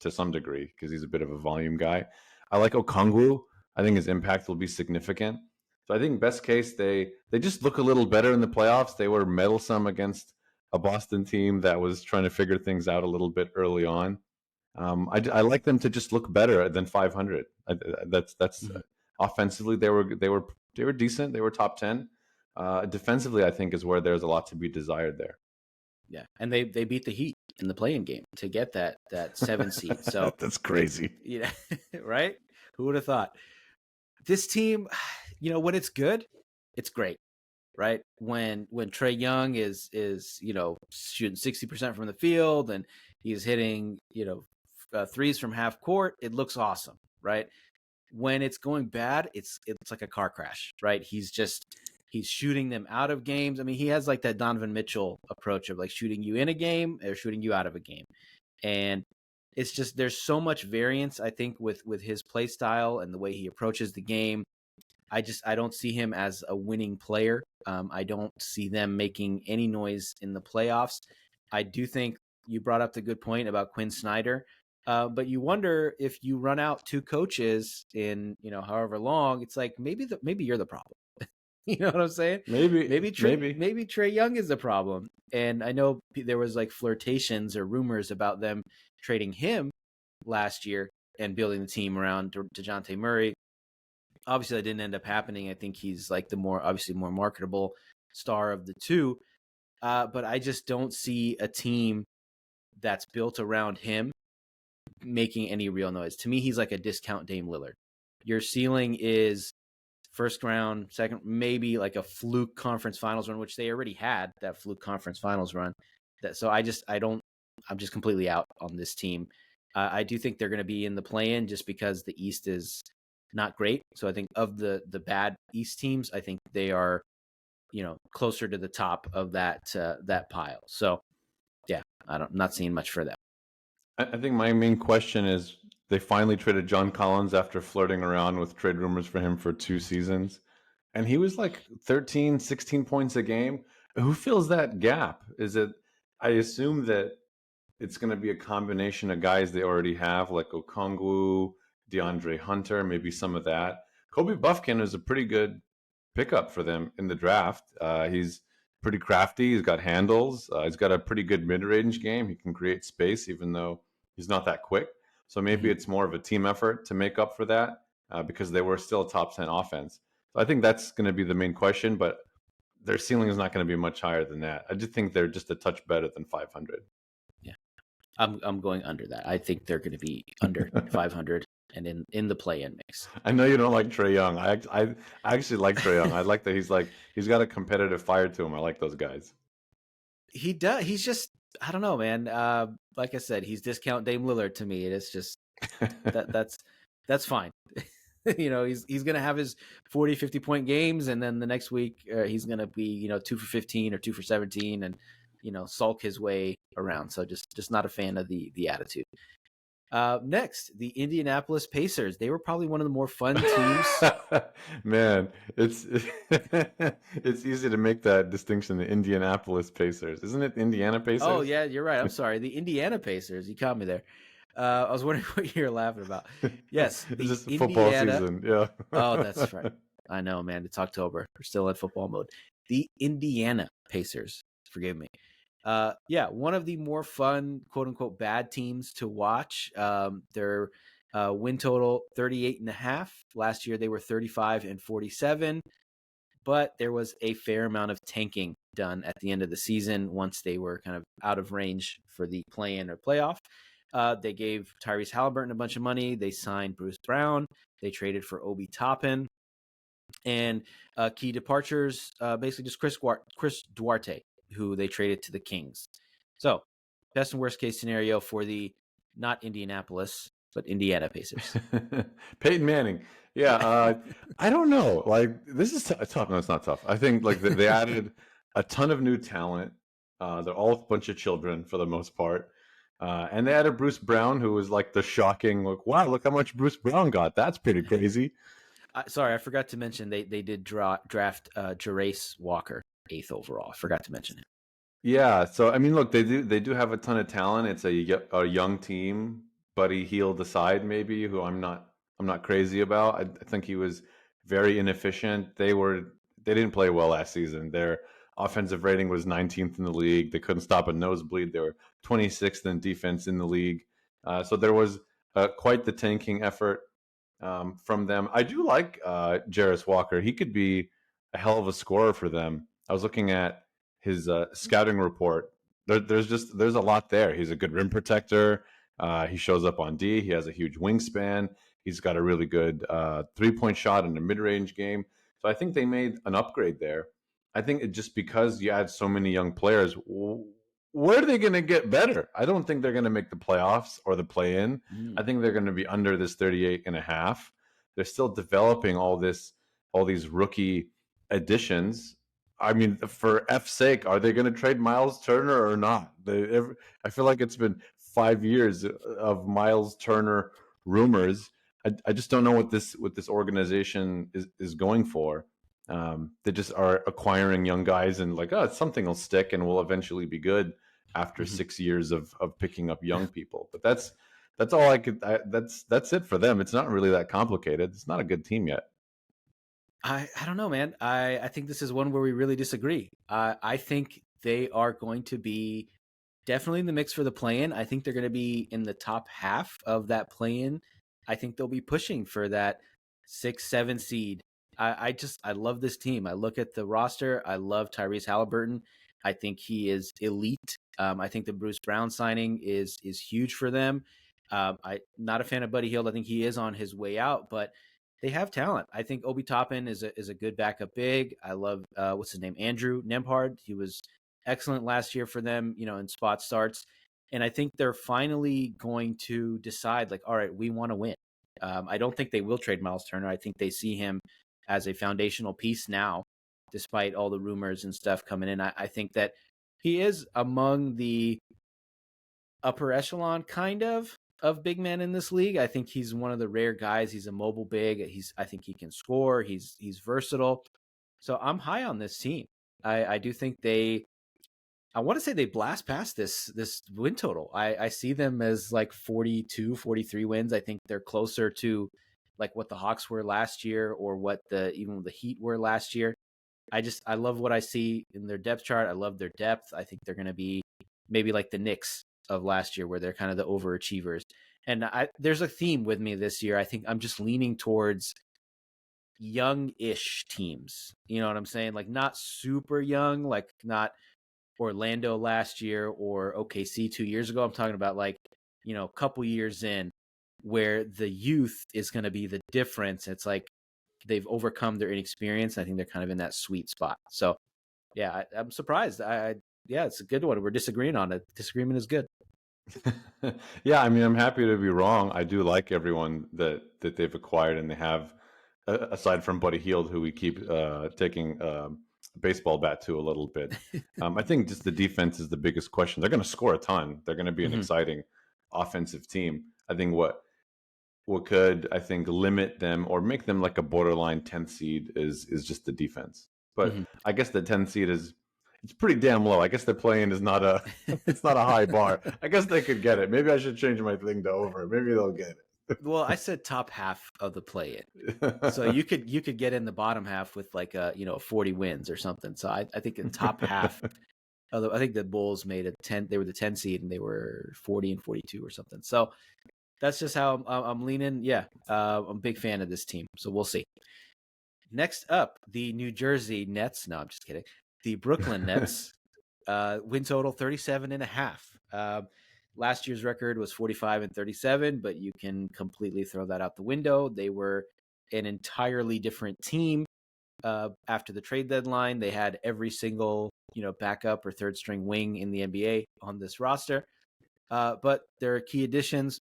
some degree, because he's a bit of a volume guy. I like Okongwu. I think his impact will be significant. So I think best case, they just look a little better in the playoffs. They were meddlesome against a Boston team that was trying to figure things out a little bit early on. I like them to just look better than 500. That's mm-hmm. Offensively, they were decent. They were top 10. Defensively, I think, is where there's a lot to be desired there. Yeah, and they beat the Heat in the play-in game to get that 7 seed. So that's crazy. Yeah, right? Who would have thought? This team, when it's good, it's great, right? When Trae Young is shooting 60% from the field and he's hitting threes from half court, it looks awesome, right? When it's going bad, it's like a car crash, right? He's shooting them out of games. I mean, he has like that Donovan Mitchell approach of like shooting you in a game or shooting you out of a game. And it's just, there's so much variance, I think, with his play style and the way he approaches the game. I don't see him as a winning player. I don't see them making any noise in the playoffs. I do think you brought up the good point about Quinn Snyder. But you wonder, if you run out 2 coaches in, however long, it's like maybe you're the problem. You know what I'm saying? Maybe Trae Young is the problem. And I know there was like flirtations or rumors about them trading him last year and building the team around DeJounte Murray. Obviously, that didn't end up happening. I think he's like the more marketable star of the 2. But I just don't see a team that's built around him making any real noise. To me, he's like a discount Dame Lillard. Your ceiling is first round, second, maybe like a fluke conference finals run, which they already had that fluke conference finals run. I'm just completely out on this team. I do think they're going to be in the play-in just because the East is not great. So I think of the bad East teams, I think they are, closer to the top of that pile. So yeah, I'm not seeing much for them. I think my main question is, they finally traded John Collins after flirting around with trade rumors for him for 2 seasons. And he was like 13, 16 points a game. Who fills that gap? I assume that it's going to be a combination of guys they already have, like Okongwu, DeAndre Hunter, maybe some of that. Kobe Buffkin is a pretty good pickup for them in the draft. He's pretty crafty. He's got handles. He's got a pretty good mid-range game. He can create space, even though he's not that quick. So maybe it's more of a team effort to make up for that, because they were still a top 10 offense. So I think that's going to be the main question, but their ceiling is not going to be much higher than that. I just think they're just a touch better than 500. Yeah, I'm going under that. I think they're going to be under 500 and in the play-in mix. I know you don't like Trae Young. I actually like Trae Young. I like that he's got a competitive fire to him. I like those guys. he does. He's just, I don't know, man. Like I said, he's discount Dame Lillard to me. It's just that's fine. He's gonna have his 40, 50-point games, and then the next week he's gonna be 2 for 15 or 2 for 17, and sulk his way around. So just not a fan of the attitude. Next, the Indianapolis Pacers. They were probably one of the more fun teams. Man, it's it's easy to make that distinction. The Indianapolis Pacers, isn't it? Indiana Pacers. Oh yeah, you're right. I'm sorry. The Indiana Pacers. You caught me there. I was wondering what you're laughing about. Yes, It's the just football Indiana. season. Yeah. Oh, that's right. I know, man. It's October. We're still in football mode. The Indiana Pacers. Forgive me. Yeah, one of the more fun, quote unquote, bad teams to watch. Their win total 38.5. Last year they were 35-47, but there was a fair amount of tanking done at the end of the season once they were kind of out of range for the play-in or playoff. They gave Tyrese Halliburton a bunch of money. They signed Bruce Brown. They traded for Obi Toppin. And key departures, basically just Chris Duarte, who they traded to the Kings. So best and worst case scenario for the not Indianapolis, but Indiana Pacers. Peyton Manning. Yeah. I don't know. Like, this is tough. No, it's not tough. I think like they added a ton of new talent. They're all a bunch of children for the most part. And they added Bruce Brown, who was like the shocking, like, wow, look how much Bruce Brown got. That's pretty crazy. Sorry, I forgot to mention they did draft Jarace Walker 8th overall. I forgot to mention it. Yeah, so I mean, look, they do have a ton of talent. It's a young team. Buddy Hield aside, maybe, who I'm not crazy about. I think he was very inefficient. They didn't play well last season. Their offensive rating was 19th in the league. They couldn't stop a nosebleed. They were 26th in defense in the league. So there was quite the tanking effort from them. I do like Jarace Walker. He could be a hell of a scorer for them. I was looking at his scouting report. There's a lot there. He's a good rim protector. He shows up on D. He has a huge wingspan. He's got a really good 3-point shot in a mid-range game. So I think they made an upgrade there. I think just because you add so many young players, where are they going to get better? I don't think they're going to make the playoffs or the play-in. I think they're going to be under this 38.5. They're still developing all these rookie additions. I mean, for F's sake, are they going to trade Miles Turner or not? I feel like it's been 5 years of Miles Turner rumors. I just don't know what this organization is going for. They just are acquiring young guys and like, oh, something will stick and we'll eventually be good after 6 years of picking up young people. But that's all I could. That's it for them. It's not really that complicated. It's not a good team yet. I don't know, man. I think this is one where we really disagree. I think they are going to be definitely in the mix for the play-in. I think they're going to be in the top half of that play-in. I think they'll be pushing for that 6-7 seed. I love this team. I look at the roster. I love Tyrese Halliburton. I think he is elite. I think the Bruce Brown signing is huge for them. I'm not a fan of Buddy Hield. I think he is on his way out, but they have talent. I think Obi Toppin is a good backup big. I love what's his name, Andrew Nembhard. He was excellent last year for them, in spot starts. And I think they're finally going to decide, like, all right, we want to win. I don't think they will trade Miles Turner. I think they see him as a foundational piece now, despite all the rumors and stuff coming in. I think that he is among the upper echelon kind of big men in this league. I think he's one of the rare guys. He's a mobile big. I think he can score. He's versatile. So I'm high on this team. I do think I want to say they blast past this win total. I see them as like 42, 43 wins. I think they're closer to like what the Hawks were last year or what even the Heat were last year. I love what I see in their depth chart. I love their depth. I think they're going to be maybe like the Knicks of last year where they're kind of the overachievers. And there's a theme with me this year. I think I'm just leaning towards young-ish teams. You know what I'm saying? Like not super young, like not Orlando last year or OKC 2 years ago. I'm talking about like, a couple years in where the youth is going to be the difference. It's like they've overcome their inexperience. I think they're kind of in that sweet spot. So yeah, I'm surprised. yeah, it's a good one. We're disagreeing on it. Disagreement is good. Yeah, I mean, I'm happy to be wrong. I do like everyone that they've acquired, and they have, aside from Buddy Hield, who we keep taking a baseball bat to a little bit. I think just the defense is the biggest question. They're going to score a ton. They're going to be an Mhm. exciting offensive team. I think what could, I think, limit them or make them like a borderline 10th seed is just the defense. But Mhm. I guess the 10th seed is, it's pretty damn low. I guess the play-in is not a it's not a high bar. I guess they could get it. Maybe I should change my thing to over. Maybe they'll get Well, I said top half of the play-in. So it. you could get in the bottom half with like 40 wins or something. So I think in top half, although I think the Bulls made a 10, they were the 10 seed and they were 40 and 42 or something. So that's just how I'm leaning. Yeah, I'm a big fan of this team. So we'll see. Next up, the New Jersey Nets. No, I'm just kidding. The Brooklyn Nets, win total 37.5. Last year's record was 45 and 37, but you can completely throw that out the window. They were an entirely different team after the trade deadline. They had every single backup or third string wing in the NBA on this roster. But their key additions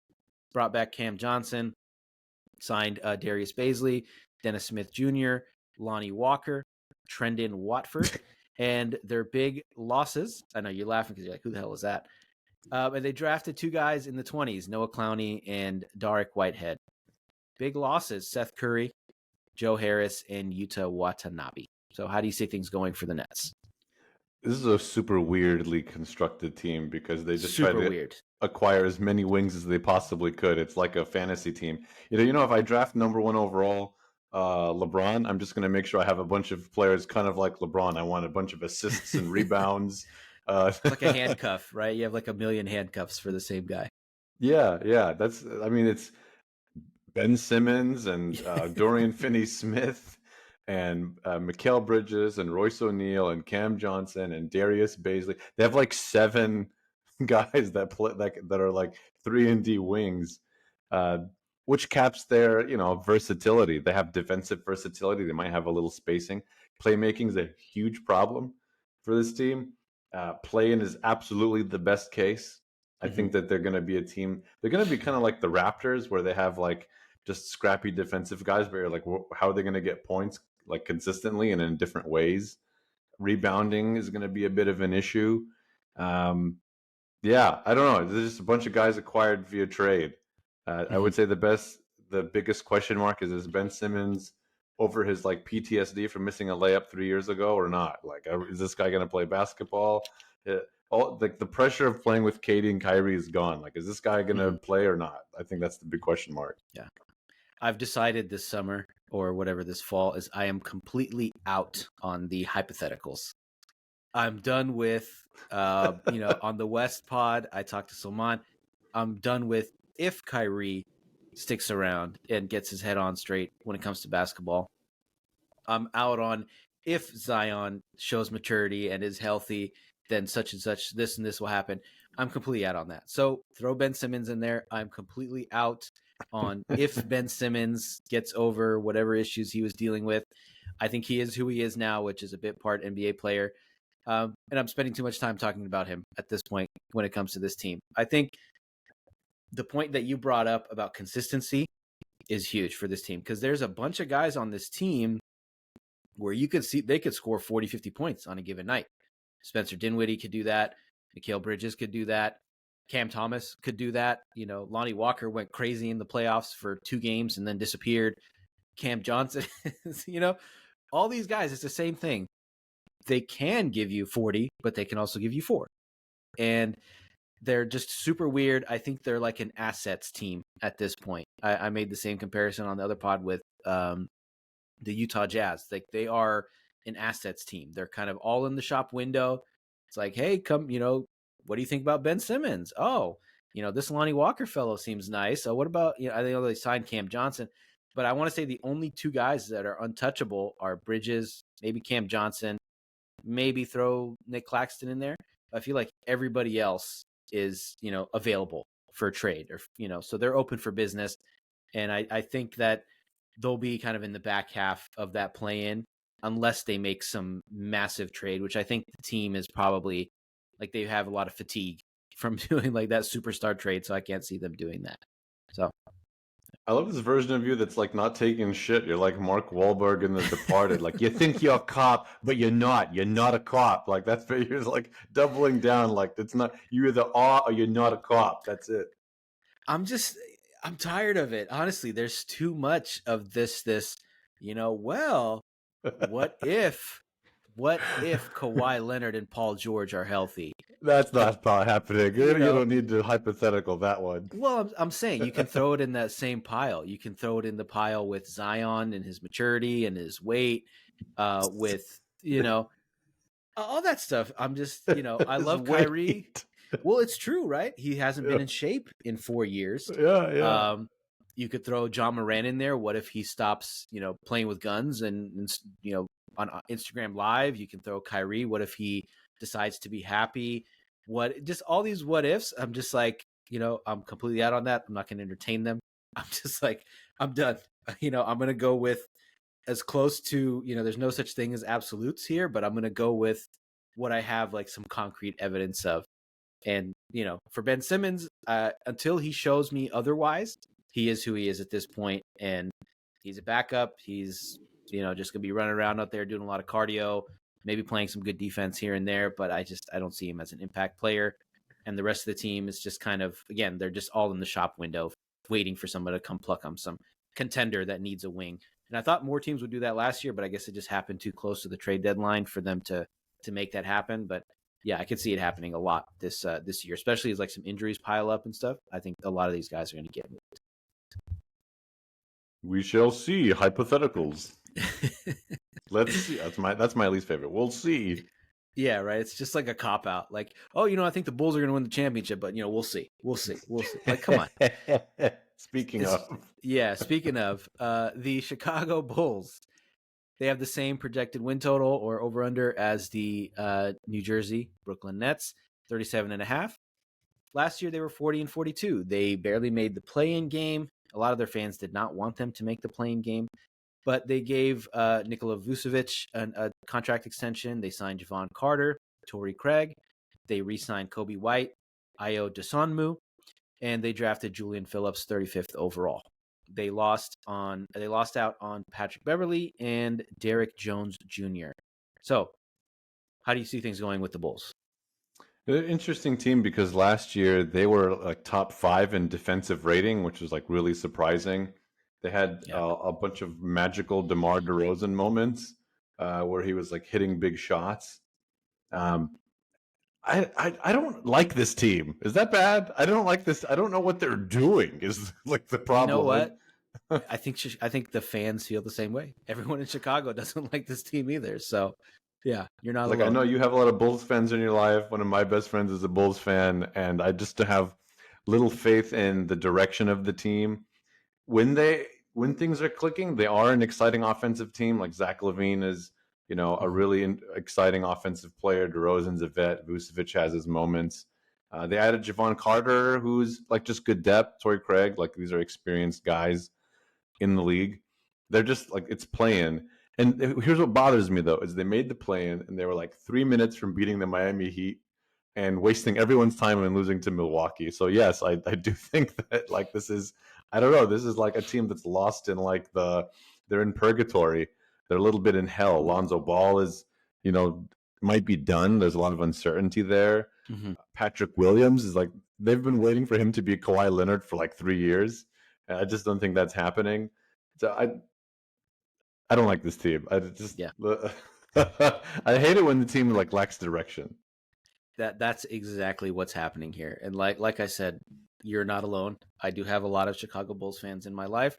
brought back Cam Johnson, signed Darius Baisley, Dennis Smith Jr., Lonnie Walker, Trendon Watford, and their big losses. I know you're laughing because you're like, who the hell is that? And they drafted two guys in the 20s, Noah Clowney and Darek Whitehead. Big losses, Seth Curry, Joe Harris, and Yuta Watanabe. So how do you see things going for the Nets? This is a super weirdly constructed team because they just try Super to weird. acquire as many wings as they possibly could. It's like a fantasy team. If I draft number one overall LeBron, I'm just going to make sure I have a bunch of players kind of like LeBron. I want a bunch of assists and rebounds. It's like a handcuff, right? You have like a million handcuffs for the same guy. Yeah. It's Ben Simmons and Dorian Finney-Smith and Mikal Bridges and Royce O'Neal and Cam Johnson and Darius Baisley. They have like seven guys that play that are like 3-and-D wings, uh, which caps their versatility. They have defensive versatility. They might have a little spacing. Playmaking is a huge problem for this team. Play-in is absolutely the best case. I Mm-hmm. think that they're going to be a team. They're going to be kind of like the Raptors, where they have like just scrappy defensive guys, but you're like, how are they going to get points like consistently and in different ways? Rebounding is going to be a bit of an issue. Yeah, I don't know. There's just a bunch of guys acquired via trade. I Mm-hmm. would say the biggest question mark is Ben Simmons over his like PTSD from missing a layup 3 years ago or not? Like, is this guy going to play basketball? All like the pressure of playing with Katie and Kyrie is gone. Like, is this guy going to Mm-hmm. play or not? I think that's the big question mark. Yeah. I've decided this summer or whatever this fall is I am completely out on the hypotheticals. I'm done with, on the West pod, I talked to Salman. I'm done with if Kyrie sticks around and gets his head on straight when it comes to basketball. I'm out on if Zion shows maturity and is healthy, then such and such, this and this will happen. I'm completely out on that. So throw Ben Simmons in there. I'm completely out on if Ben Simmons gets over whatever issues he was dealing with. I think he is who he is now, which is a bit part NBA player. And I'm spending too much time talking about him at this point when it comes to this team. I think the point that you brought up about consistency is huge for this team because there's a bunch of guys on this team where you could see they could score 40, 50 points on a given night. Spencer Dinwiddie could do that. Mikal Bridges could do that. Cam Thomas could do that. Lonnie Walker went crazy in the playoffs for 2 games and then disappeared. Cam Johnson, all these guys, it's the same thing. They can give you 40, but they can also give you 4. And they're just super weird. I think they're like an assets team at this point. I made the same comparison on the other pod with the Utah Jazz. Like they are an assets team. They're kind of all in the shop window. It's like, hey, come, what do you think about Ben Simmons? Oh, this Lonnie Walker fellow seems nice. So what about, I think they signed Cam Johnson, but I want to say the only 2 guys that are untouchable are Bridges, maybe Cam Johnson, maybe throw Nick Claxton in there. I feel like everybody else is, available for trade or, so they're open for business. And I think that they'll be kind of in the back half of that play-in unless they make some massive trade, which I think the team is probably like they have a lot of fatigue from doing like that superstar trade, so I can't see them doing that. So I love this version of you that's like not taking shit. You're like Mark Wahlberg in The Departed. Like you think you're a cop, but you're not. You're not a cop. Like that's you're like doubling down. Like it's not. You either are or you're not a cop. That's it. I'm tired of it. Honestly, there's too much of this, well, what if Kawhi Leonard and Paul George are healthy? That's not probably happening. You You know, don't need to hypothetical that one. well, I'm saying you can throw it in that same pile. You can throw it in the pile with Zion and his maturity and his weight, with, all that stuff. I'm just, I His love Kyrie. weight. Well, it's true, right? He hasn't been in shape in 4 years. Yeah. You could throw John Moran in there. What if he stops, playing with guns and on Instagram Live? You can throw Kyrie. What if he decides to be happy? Just all these what ifs. I'm just like, I'm completely out on that. I'm not going to entertain them. I'm just like, I'm done. I'm going to go with as close to, there's no such thing as absolutes here, but I'm going to go with what I have like some concrete evidence of. And, for Ben Simmons, until he shows me otherwise, he is who he is at this point. And he's a backup. He's, just going to be running around out there doing a lot of cardio, maybe playing some good defense here and there. But I don't see him as an impact player. And the rest of the team is just kind of, again, they're just all in the shop window waiting for someone to come pluck them, some contender that needs a wing. And I thought more teams would do that last year, but I guess it just happened too close to the trade deadline for them to make that happen. But yeah, I could see it happening a lot this year, especially as like some injuries pile up and stuff. I think a lot of these guys are going to get moved. We shall see. Hypotheticals. Let's see. That's my least favorite. We'll see. Yeah, right. It's just like a cop out. Like, oh, I think the Bulls are going to win the championship, but we'll see. Like, come on. Speaking of, the Chicago Bulls. They have the same projected win total or over under as the New Jersey Brooklyn Nets, 37.5. Last year they were 40-42. They barely made the play-in game. A lot of their fans did not want them to make the play-in game, but they gave Nikola Vucevic a contract extension. They signed Javon Carter, Torrey Craig. They re-signed Kobe White, Ayo Dosunmu, and they drafted Julian Phillips 35th overall. They lost out on Patrick Beverley and Derrick Jones Jr. So, how do you see things going with the Bulls? An interesting team because last year they were like top 5 in defensive rating, which was like really surprising. They had a bunch of magical DeMar DeRozan moments where he was like hitting big shots. I don't like this team. Is that bad? I don't like this. I don't know what they're doing. Is like the problem. You know what? I think the fans feel the same way. Everyone in Chicago doesn't like this team either. So, yeah, you're not alone. I know you have a lot of Bulls fans in your life. One of my best friends is a Bulls fan, and I just have little faith in the direction of the team. When things are clicking, they are an exciting offensive team. Like Zach LaVine is, a really exciting offensive player. DeRozan's a vet. Vucevic has his moments. They added Javon Carter, who's like just good depth. Torrey Craig, like these are experienced guys in the league. They're just like, it's playing. And here's what bothers me though, is they made the play-in and they were like 3 minutes from beating the Miami Heat and wasting everyone's time and losing to Milwaukee. So yes, I do think that like this is, I don't know, this is like a team that's lost in like they're in purgatory. They're a little bit in hell. Lonzo Ball is, might be done. There's a lot of uncertainty there. Mm-hmm. Patrick Williams is like, they've been waiting for him to be Kawhi Leonard for like 3 years. And I just don't think that's happening. So I don't like this team. I hate it when the team like lacks direction. That's exactly what's happening here. And like I said, you're not alone. I do have a lot of Chicago Bulls fans in my life,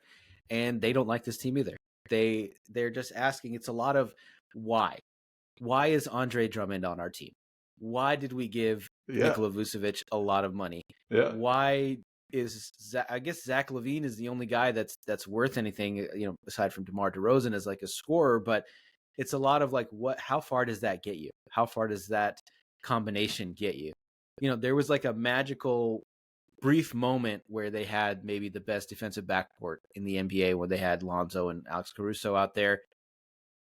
and they don't like this team either. They're just asking. It's a lot of why. Why is Andre Drummond on our team? Why did we give Nikola Vucevic a lot of money? Yeah. Why is I guess Zach LaVine is the only guy that's worth anything, aside from DeMar DeRozan as like a scorer, but it's a lot of like how far does that get you? How far does that combination get you? There was like a magical brief moment where they had maybe the best defensive backcourt in the NBA when they had Lonzo and Alex Caruso out there.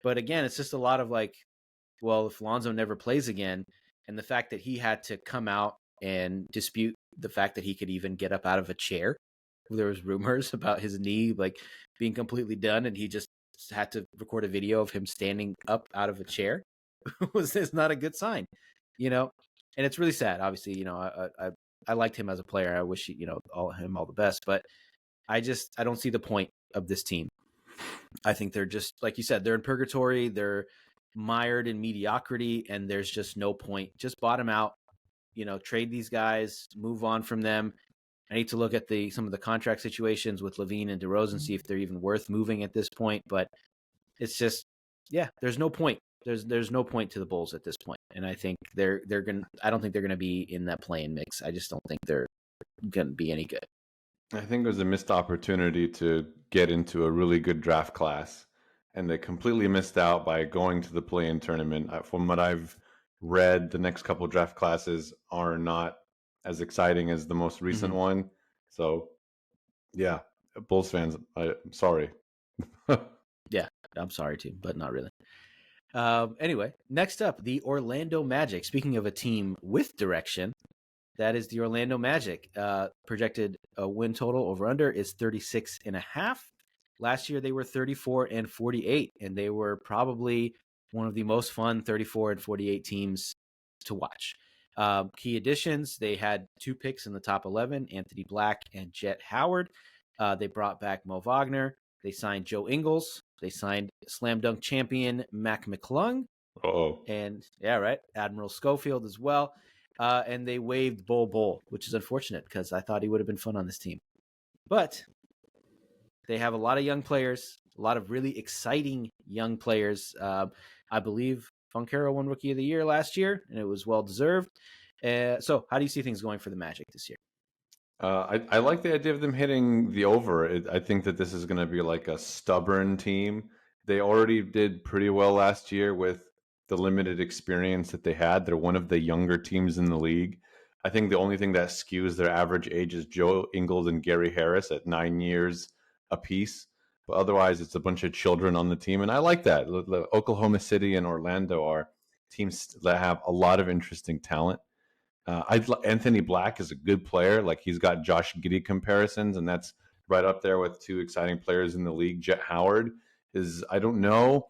But again, it's just a lot of like, well, if Lonzo never plays again, And the fact that he had to come out and dispute the fact that he could even get up out of a chair. There was rumors about his knee like being completely done, and he just had to record a video of him standing up out of a chair. Is not a good sign, and it's really sad. Obviously, I liked him as a player. I wish all the best, but I don't see the point of this team. I think they're just, like you said, they're in purgatory. They're mired in mediocrity, and there's just no point. Just bottom out, trade these guys, move on from them. I need to look at some of the contract situations with Levine and DeRozan, see if they're even worth moving at this point. But it's just, there's no point. There's no point to the Bulls at this point, and I think they're gonna. I don't think they're gonna be in that play-in mix. I just don't think they're gonna be any good. I think it was a missed opportunity to get into a really good draft class, and they completely missed out by going to the play-in tournament. From what I've read, the next couple draft classes are not as exciting as the most recent one. So, yeah, Bulls fans, I'm sorry. Yeah, I'm sorry too, but not really. Anyway, next up, the Orlando Magic. Speaking of a team with direction, that is the Orlando Magic. Projected win total over under is 36.5. Last year they were 34-48, and they were probably one of the most fun 34-48 teams to watch. Key additions: they had 2 picks in the top 11, Anthony Black and Jet Howard. They brought back Mo Wagner. They signed Joe Ingles. They signed slam dunk champion Mac McClung. And Admiral Schofield as well. And they waived Bol, which is unfortunate because I thought he would have been fun on this team. But they have a lot of young players, a lot of really exciting young players. I believe Foncaro won Rookie of the Year last year, and it was well-deserved. So how do you see things going for the Magic this year? I like the idea of them hitting the over. I think that this is going to be like a stubborn team. They already did pretty well last year with the limited experience that they had. They're one of the younger teams in the league. I think the only thing that skews their average age is Joe Ingles and Gary Harris at 9 years apiece. But otherwise, it's a bunch of children on the team. And I like that. Oklahoma City and Orlando are teams that have a lot of interesting talent. Anthony Black is a good player. Like, he's got Josh Giddey comparisons, and that's right up there with 2 exciting players in the league. Jet Howard is, I don't know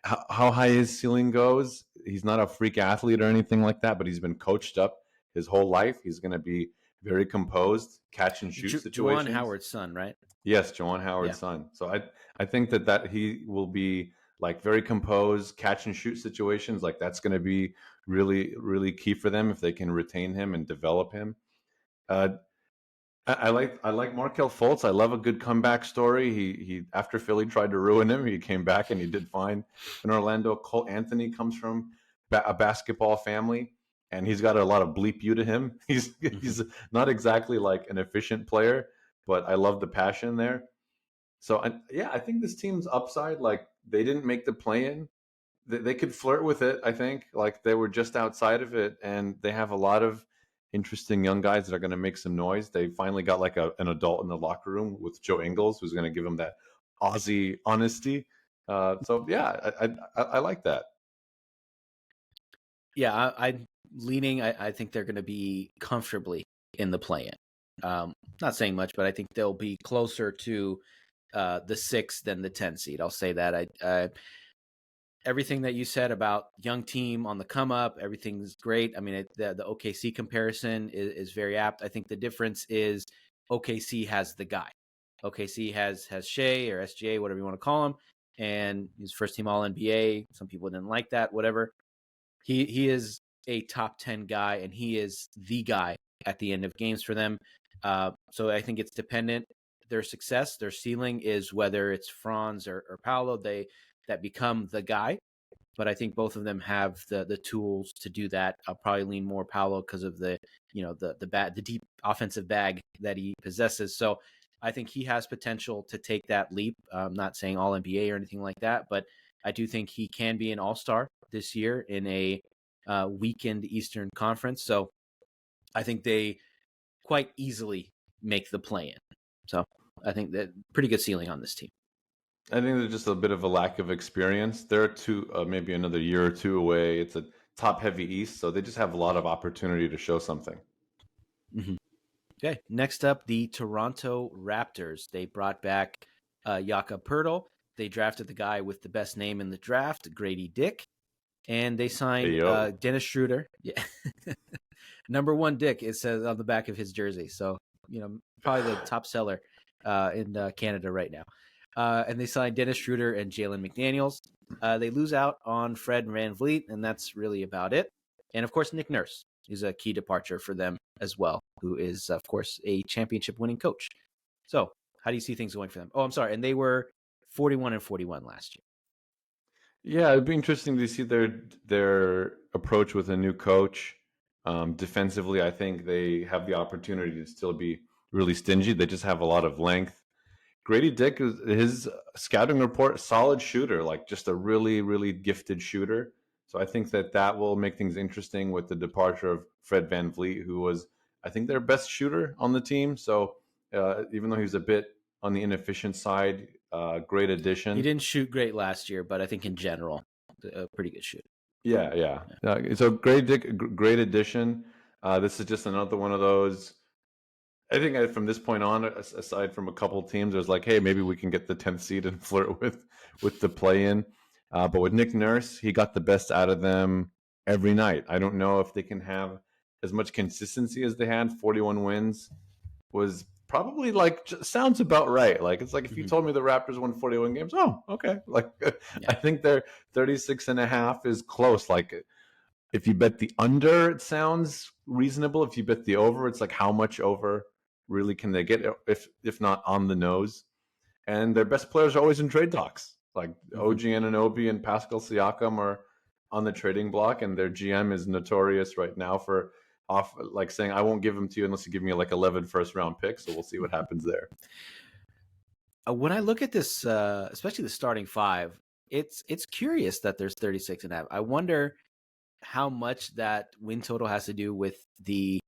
how high his ceiling goes. He's not a freak athlete or anything like that, but he's been coached up his whole life. He's going to be very composed, catch and shoot situations. Juwan Howard's son, right? Yes, Juwan Howard's son. So I think that he will be like very composed, catch and shoot situations. Like, that's going to be really, really key for them if they can retain him and develop him. I like Markelle Fultz. I love a good comeback story. He after Philly tried to ruin him, he came back and he did fine in Orlando. Cole Anthony comes from a basketball family, and he's got a lot of bleep you to him. He's not exactly like an efficient player, but I love the passion there. So I think this team's upside. Like, they didn't make the play-in. They could flirt with it. I think like they were just outside of it, and they have a lot of interesting young guys that are going to make some noise. They finally got like an adult in the locker room with Joe Ingles, who's going to give them that Aussie honesty. So yeah, I like that. Yeah, I'm leaning. I think they're going to be comfortably in the play-in. Not saying much, but I think they'll be closer to the 6th than the 10 seed. I'll say that. Everything that you said about young team on the come up, everything's great. I mean, the OKC comparison is very apt. I think the difference is OKC has the guy. OKC has Shea or SGA, whatever you want to call him, and he's first team All NBA. Some people didn't like that, whatever. He is a top 10 guy, and he is the guy at the end of games for them. So I think it's dependent. Their success, their ceiling is whether it's Franz or Paolo, that become the guy. But I think both of them have the tools to do that. I'll probably lean more Paolo because of the deep offensive bag that he possesses. So I think he has potential to take that leap. I'm not saying All NBA or anything like that, but I do think he can be an all-star this year in a weakened Eastern Conference. So I think they quite easily make the play-in. So I think that pretty good ceiling on this team. I think there's just a bit of a lack of experience. They're maybe another year or two away. It's a top-heavy East, so they just have a lot of opportunity to show something. Mm-hmm. Okay, next up, the Toronto Raptors. They brought back Jakob Poeltl. They drafted the guy with the best name in the draft, Grady Dick, and they signed Dennis Schroeder. Yeah, number one Dick. It says on the back of his jersey. So probably the top seller in Canada right now. And they signed Dennis Schroeder and Jalen McDaniels. They lose out on Fred VanVleet, and that's really about it. And of course, Nick Nurse is a key departure for them as well, who is, of course, a championship-winning coach. So, how do you see things going for them? Oh, I'm sorry, and they were 41-41 last year. Yeah, it'd be interesting to see their approach with a new coach. Defensively, I think they have the opportunity to still be really stingy. They just have a lot of length. Grady Dick, his scouting report, solid shooter, like just a really, really gifted shooter. So I think that will make things interesting with the departure of Fred VanVleet, who was, I think, their best shooter on the team. So even though he was a bit on the inefficient side, great addition. He didn't shoot great last year, but I think in general, a pretty good shooter. Yeah. So great addition. This is just another one of those. I think from this point on, aside from a couple of teams, there's like, hey, maybe we can get the 10th seed and flirt with the play-in. But with Nick Nurse, he got the best out of them every night. I don't know if they can have as much consistency as they had. 41 wins was probably sounds about right. Like, it's like if you told me the Raptors won 41 games, oh, okay. Like, yeah. I think their 36.5 is close. Like, if you bet the under, it sounds reasonable. If you bet the over, it's like, how much over really can they get, if not on the nose? And their best players are always in trade talks. Like OG Anunoby and Pascal Siakam are on the trading block, and their GM is notorious right now for saying, I won't give them to you unless you give me 11 first-round picks. So we'll see what happens there. When I look at this, especially the starting five, it's curious that there's 36.5. I wonder how much that win total has to do with the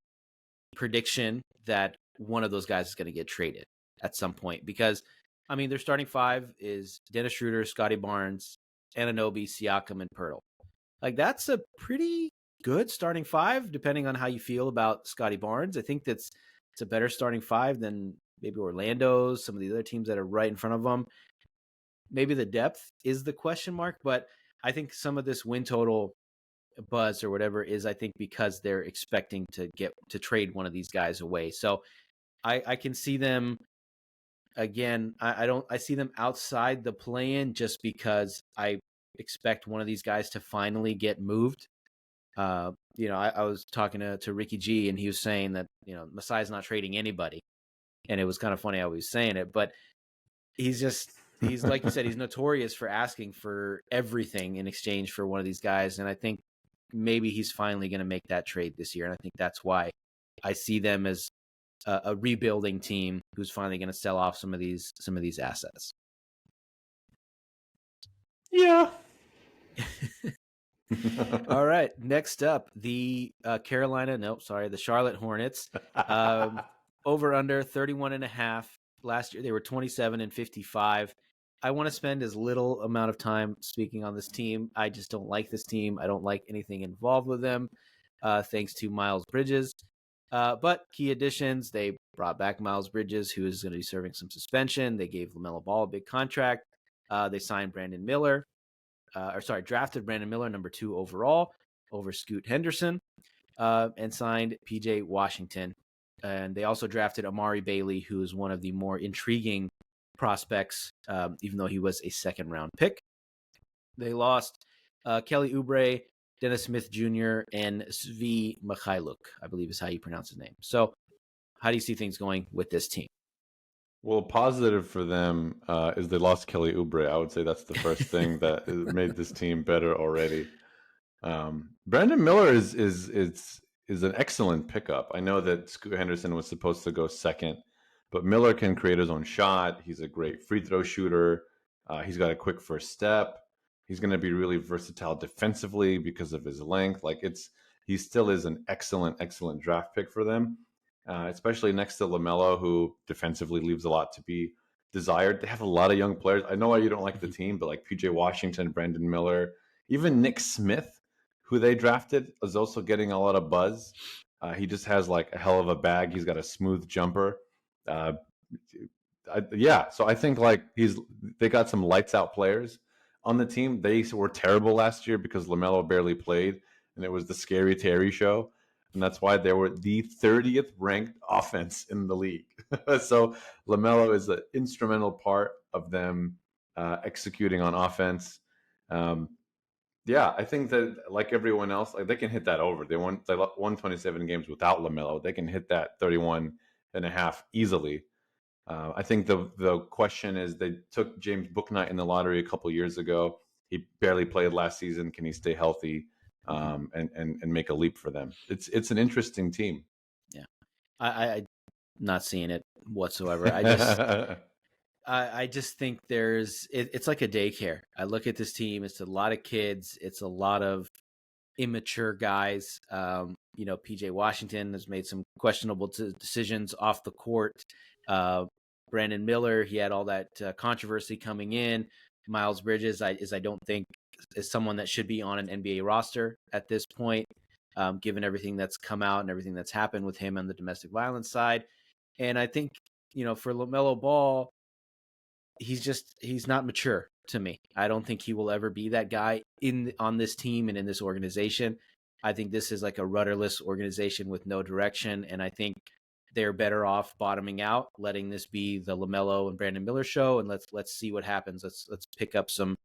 prediction that one of those guys is going to get traded at some point. Because, I mean, their starting five is Dennis Schroeder, Scotty Barnes, Anunoby, Siakam, and Poeltl. Like, that's a pretty good starting five, depending on how you feel about Scotty Barnes. I think it's a better starting five than maybe Orlando's, some of the other teams that are right in front of them. Maybe the depth is the question mark, but I think some of this win total buzz or whatever is, I think, because they're expecting to trade one of these guys away. So I can see them again. I see them outside the play-in just because I expect one of these guys to finally get moved. I was talking to Ricky G, and he was saying that Masai's not trading anybody, and it was kind of funny how he was saying it, but he's like you said, he's notorious for asking for everything in exchange for one of these guys, and I think maybe he's finally going to make that trade this year, and I think that's why I see them as a rebuilding team who's finally going to sell off some of these assets. Yeah. All right. Next up, the Charlotte Hornets. Over under 31.5. Last year they were 27-55. I want to spend as little amount of time speaking on this team. I just don't like this team. I don't like anything involved with them, thanks to Miles Bridges. But key additions, they brought back Miles Bridges, who is going to be serving some suspension. They gave LaMelo Ball a big contract. They signed drafted Brandon Miller, number 2 overall, over Scoot Henderson, and signed PJ Washington. And they also drafted Amari Bailey, who is one of the more intriguing prospects, even though he was a second-round pick. They lost Kelly Oubre, Dennis Smith Jr., and Svi Mikhailuk, I believe is how you pronounce his name. So how do you see things going with this team? Well, positive for them is they lost Kelly Oubre. I would say that's the first thing that made this team better already. Brandon Miller is an excellent pickup. I know that Scoot Henderson was supposed to go second, but Miller can create his own shot. He's a great free throw shooter. He's got a quick first step. He's going to be really versatile defensively because of his length. He still is an excellent draft pick for them. Especially next to LaMelo, who defensively leaves a lot to be desired. They have a lot of young players. I know why you don't like the team, but like PJ Washington, Brandon Miller, even Nick Smith, who they drafted, is also getting a lot of buzz. He just has like a hell of a bag. He's got a smooth jumper. Uh, yeah, so I think like they got some lights out players on the team. They were terrible last year because LaMelo barely played, and it was the scary Terry show, and that's why they were the 30th ranked offense in the league. So LaMelo is an instrumental part of them executing on offense. Um, yeah, I think that like everyone else, like they can hit that over. They won 27 games without LaMelo. They can hit that 31 and a half easily. I think the question is they took James Bouknight in the lottery a couple years ago. He barely played last season. Can he stay healthy and make a leap for them? It's an interesting team. Yeah, I'm not seeing it whatsoever. I just think it's like a daycare. I look at this team. It's a lot of kids. It's a lot of immature guys. PJ Washington has made some questionable decisions off the court. Brandon Miller, he had all that controversy coming in. Miles Bridges, I don't think is someone that should be on an NBA roster at this point, given everything that's come out and everything that's happened with him on the domestic violence side. And I think, for LaMelo Ball, he's not mature to me. I don't think he will ever be that guy on this team and in this organization. I think this is like a rudderless organization with no direction, and I think they're better off bottoming out, letting this be the LaMelo and Brandon Miller show, and let's see what happens. Let's pick up some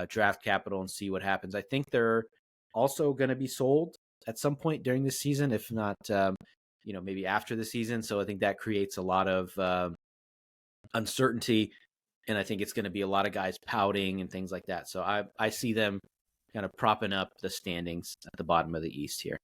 draft capital and see what happens. I think they're also going to be sold at some point during this season, if not, maybe after the season. So I think that creates a lot of uncertainty. And I think it's going to be a lot of guys pouting and things like that. So I see them kind of propping up the standings at the bottom of the East here.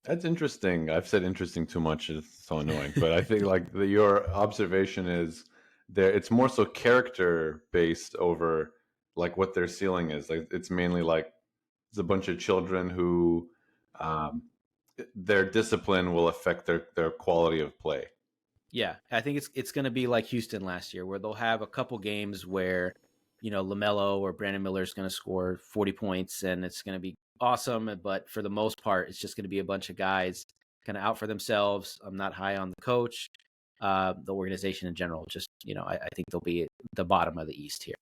That's interesting. I've said interesting too much. It's so annoying. But I think like your observation is there. It's more so character based over like what their ceiling is. Like it's mainly like it's a bunch of children who um, their discipline will affect their quality of play. Yeah, I think it's going to be like Houston last year, where they'll have a couple games where LaMelo or Brandon Miller is going to score 40 points, and it's going to be awesome. But for the most part, it's just going to be a bunch of guys kind of out for themselves. I'm not high on the coach, the organization in general. Just I think they'll be at the bottom of the East here.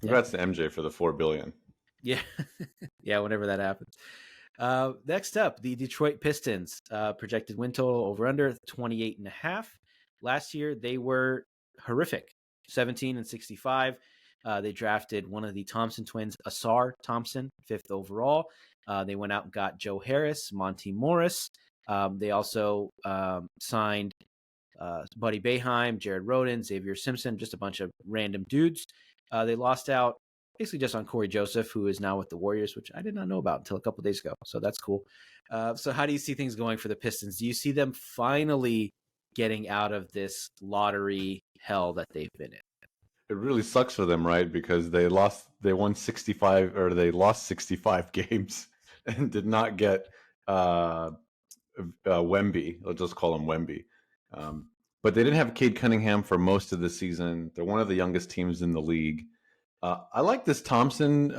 Congrats to MJ for the $4 billion. Yeah, yeah. Whenever that happens. Next up, the Detroit Pistons, projected win total over under 28.5. Last year, they were horrific, 17-65. They drafted one of the Thompson twins, Asar Thompson, 5th overall. They went out and got Joe Harris, Monty Morris. They also signed Buddy Boeheim, Jared Rhoden, Xavier Simpson, just a bunch of random dudes. They lost out basically just on Corey Joseph, who is now with the Warriors, which I did not know about until a couple of days ago. So that's cool. So how do you see things going for the Pistons? Do you see them finally getting out of this lottery hell that they've been in? It really sucks for them, right? Because they lost 65 games and did not get Wemby. Let's just call him Wemby. But they didn't have Cade Cunningham for most of the season. They're one of the youngest teams in the league. I like this Thompson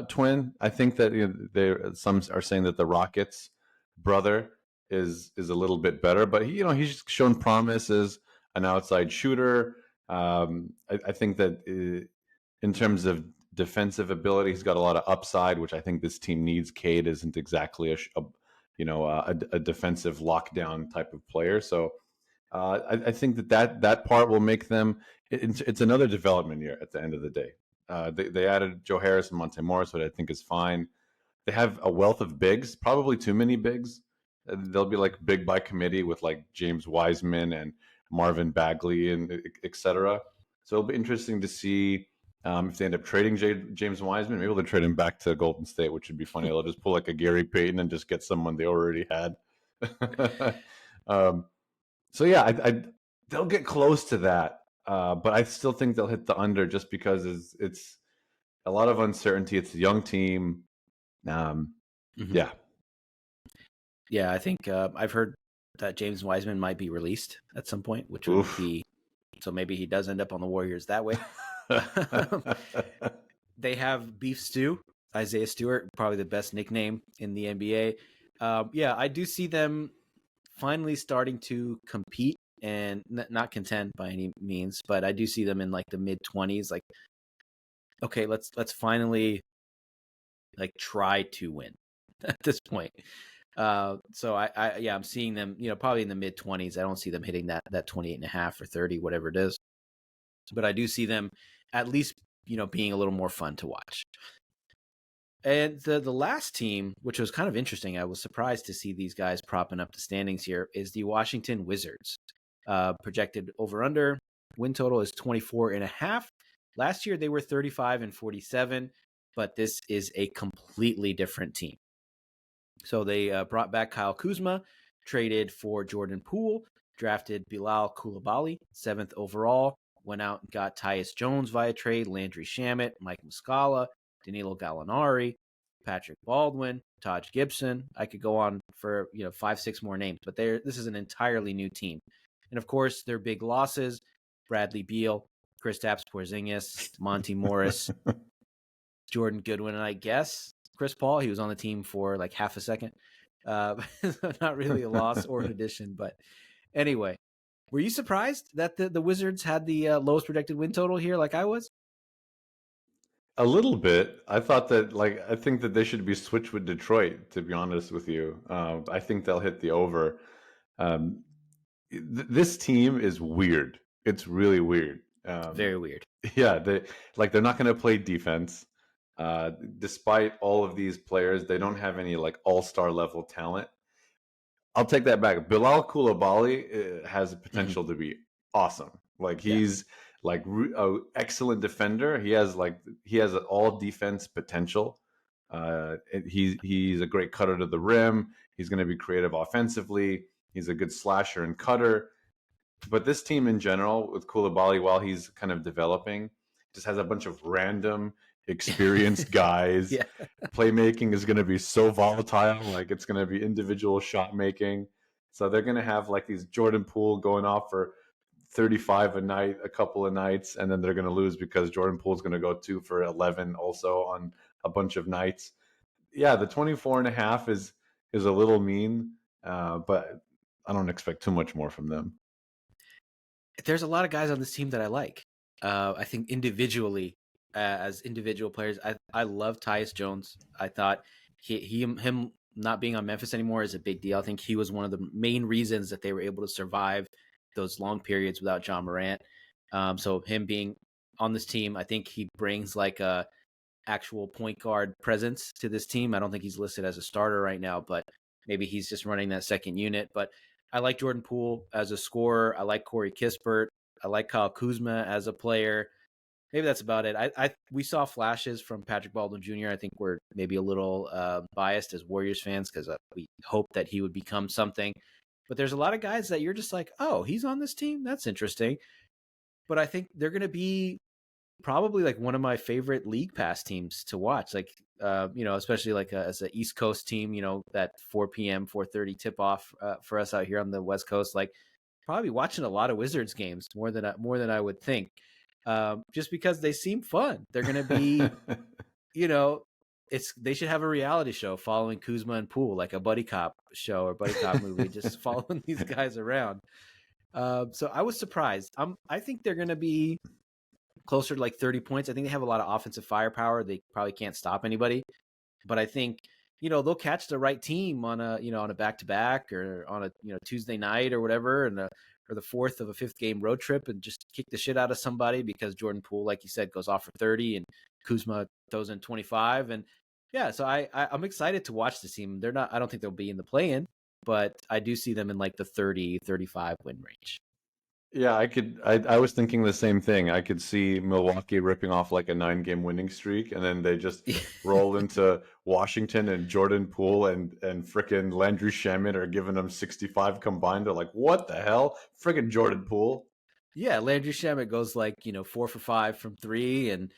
twin. I think that some are saying that the Rockets' brother is a little bit better, but he's shown promise as an outside shooter. I think that in terms of defensive ability, he's got a lot of upside, which I think this team needs. Cade isn't exactly a defensive lockdown type of player, so I think that part will make them. It's another development year at the end of the day. They added Joe Harris and Monte Morris, which I think is fine. They have a wealth of bigs, probably too many bigs. They'll be like big by committee with like James Wiseman and Marvin Bagley and et cetera. So it'll be interesting to see if they end up trading James Wiseman. Maybe they'll trade him back to Golden State, which would be funny. They'll just pull like a Gary Payton and just get someone they already had. So yeah, they'll get close to that. But I still think they'll hit the under just because it's a lot of uncertainty. It's a young team. Yeah. Yeah, I think I've heard that James Wiseman might be released at some point, which would be so maybe he does end up on the Warriors that way. They have beef stew Isaiah Stewart, probably the best nickname in the NBA. Yeah, I do see them finally starting to compete and not contend by any means, but I do see them in like the mid 20s. Like, okay, let's finally like try to win at this point. So yeah, I'm seeing them, probably in the mid 20s. I don't see them hitting that 28 and a half or 30, whatever it is. But I do see them at least, being a little more fun to watch. And the last team, which was kind of interesting, I was surprised to see these guys propping up the standings here, is the Washington Wizards. Projected over under win total is 24 and a half. Last year they were 35 and 47, but this is a completely different team. So they brought back Kyle Kuzma, traded for Jordan Poole, drafted Bilal Coulibaly, 7th overall, went out and got Tyus Jones via trade, Landry Shamet, Mike Muscala, Danilo Gallinari, Patrick Baldwin, Taj Gibson. I could go on for 5-6 more names, but this is an entirely new team. And of course, their big losses: Bradley Beal, Kristaps Porzingis, Monty Morris, Jordan Goodwin, and I guess Chris Paul. He was on the team for like half a second. Not really a loss or an addition, but anyway. Were you surprised that the Wizards had the lowest projected win total here like I was? A little bit. I thought that, I think that they should be switched with Detroit, to be honest with you. I think they'll hit the over. Um, this team is weird. It's really weird. Very weird. Yeah, they're not going to play defense. Despite all of these players, they don't have any like all-star level talent. I'll take that back. Bilal Coulibaly has the potential to be awesome. Like he's like an excellent defender. He has an all defense potential. He's a great cutter to the rim. He's going to be creative offensively. He's a good slasher and cutter. But this team in general, with Coulibaly, while he's kind of developing, just has a bunch of random experienced guys. Yeah. Playmaking is going to be so volatile. Like it's going to be individual shot making. So they're going to have like these Jordan Poole going off for 35 a night, a couple of nights, and then they're going to lose because Jordan Poole's going to go 2 for 11 also on a bunch of nights. Yeah, the 24 and a half is a little mean, but I don't expect too much more from them. There's a lot of guys on this team that I like. I think individually, as individual players, I love Tyus Jones. I thought him not being on Memphis anymore is a big deal. I think he was one of the main reasons that they were able to survive those long periods without John Morant. So him being on this team, I think he brings like a actual point guard presence to this team. I don't think he's listed as a starter right now, but maybe he's just running that second unit. But I like Jordan Poole as a scorer. I like Corey Kispert. I like Kyle Kuzma as a player. Maybe that's about it. We saw flashes from Patrick Baldwin Jr. I think we're maybe a little biased as Warriors fans because we hope that he would become something. But there's a lot of guys that you're just like, oh, he's on this team? That's interesting. But I think they're going to be probably like one of my favorite league pass teams to watch. Like, especially like as an East Coast team, that 4 p.m., 4:30 tip off for us out here on the West Coast. Like, probably watching a lot of Wizards games more than I would think, just because they seem fun. They're going to be, they should have a reality show following Kuzma and Poole, like a buddy cop show or buddy cop movie, just following these guys around. So I was surprised. I think they're going to be closer to like 30 points. I think they have a lot of offensive firepower. They probably can't stop anybody, but I think, they'll catch the right team on a back-to-back or on a, Tuesday night or whatever. And or the fourth of a 5th game road trip and just kick the shit out of somebody because Jordan Poole, like you said, goes off for 30 and Kuzma throws in 25. And yeah, so I'm excited to watch this team. I don't think they'll be in the play-in, but I do see them in like the 30-35 win range. Yeah, I was thinking the same thing. I could see Milwaukee ripping off like a 9-game winning streak, and then they just roll into Washington, and Jordan Poole and frickin' Landry Shamet are giving them 65 combined. They're like, what the hell? Frickin' Jordan Poole. Yeah, Landry Shamet goes like, 4 for 5 from 3, and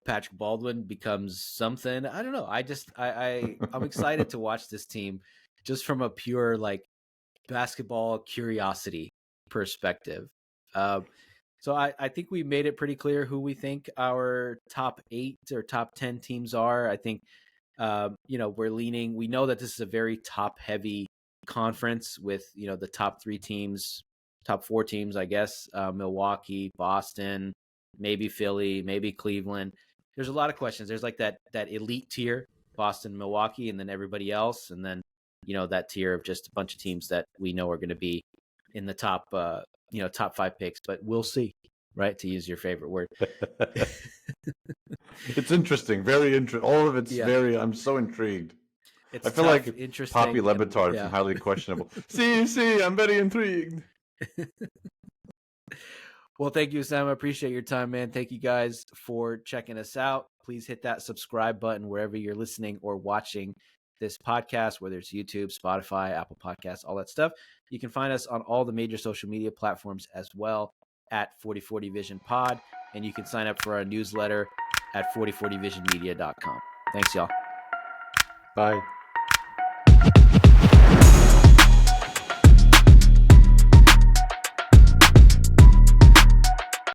Patrick Baldwin becomes something. I don't know. I'm excited to watch this team just from a pure like basketball curiosity perspective. So I think we made it pretty clear who we think our top 8 or top 10 teams are. I think, we're leaning. We know that this is a very top heavy conference with, the top 3 teams, top 4 teams, I guess, Milwaukee, Boston, maybe Philly, maybe Cleveland. There's a lot of questions. There's like that elite tier, Boston, Milwaukee, and then everybody else. And then, that tier of just a bunch of teams that we know are going to be in the top, top 5 picks, but we'll see, right? To use your favorite word. It's interesting, very interesting. All of it's very. I'm so intrigued. It's I feel tough, like interesting, Poppy Lebitard from Highly Questionable. See, I'm very intrigued. Well, thank you, Osama. Appreciate your time, man. Thank you guys for checking us out. Please hit that subscribe button wherever you're listening or watching this podcast, whether it's YouTube, Spotify, Apple Podcasts, all that stuff. You can find us on all the major social media platforms as well at 4040 Vision Pod, and you can sign up for our newsletter at 4040visionmedia.com. Thanks, y'all. Bye.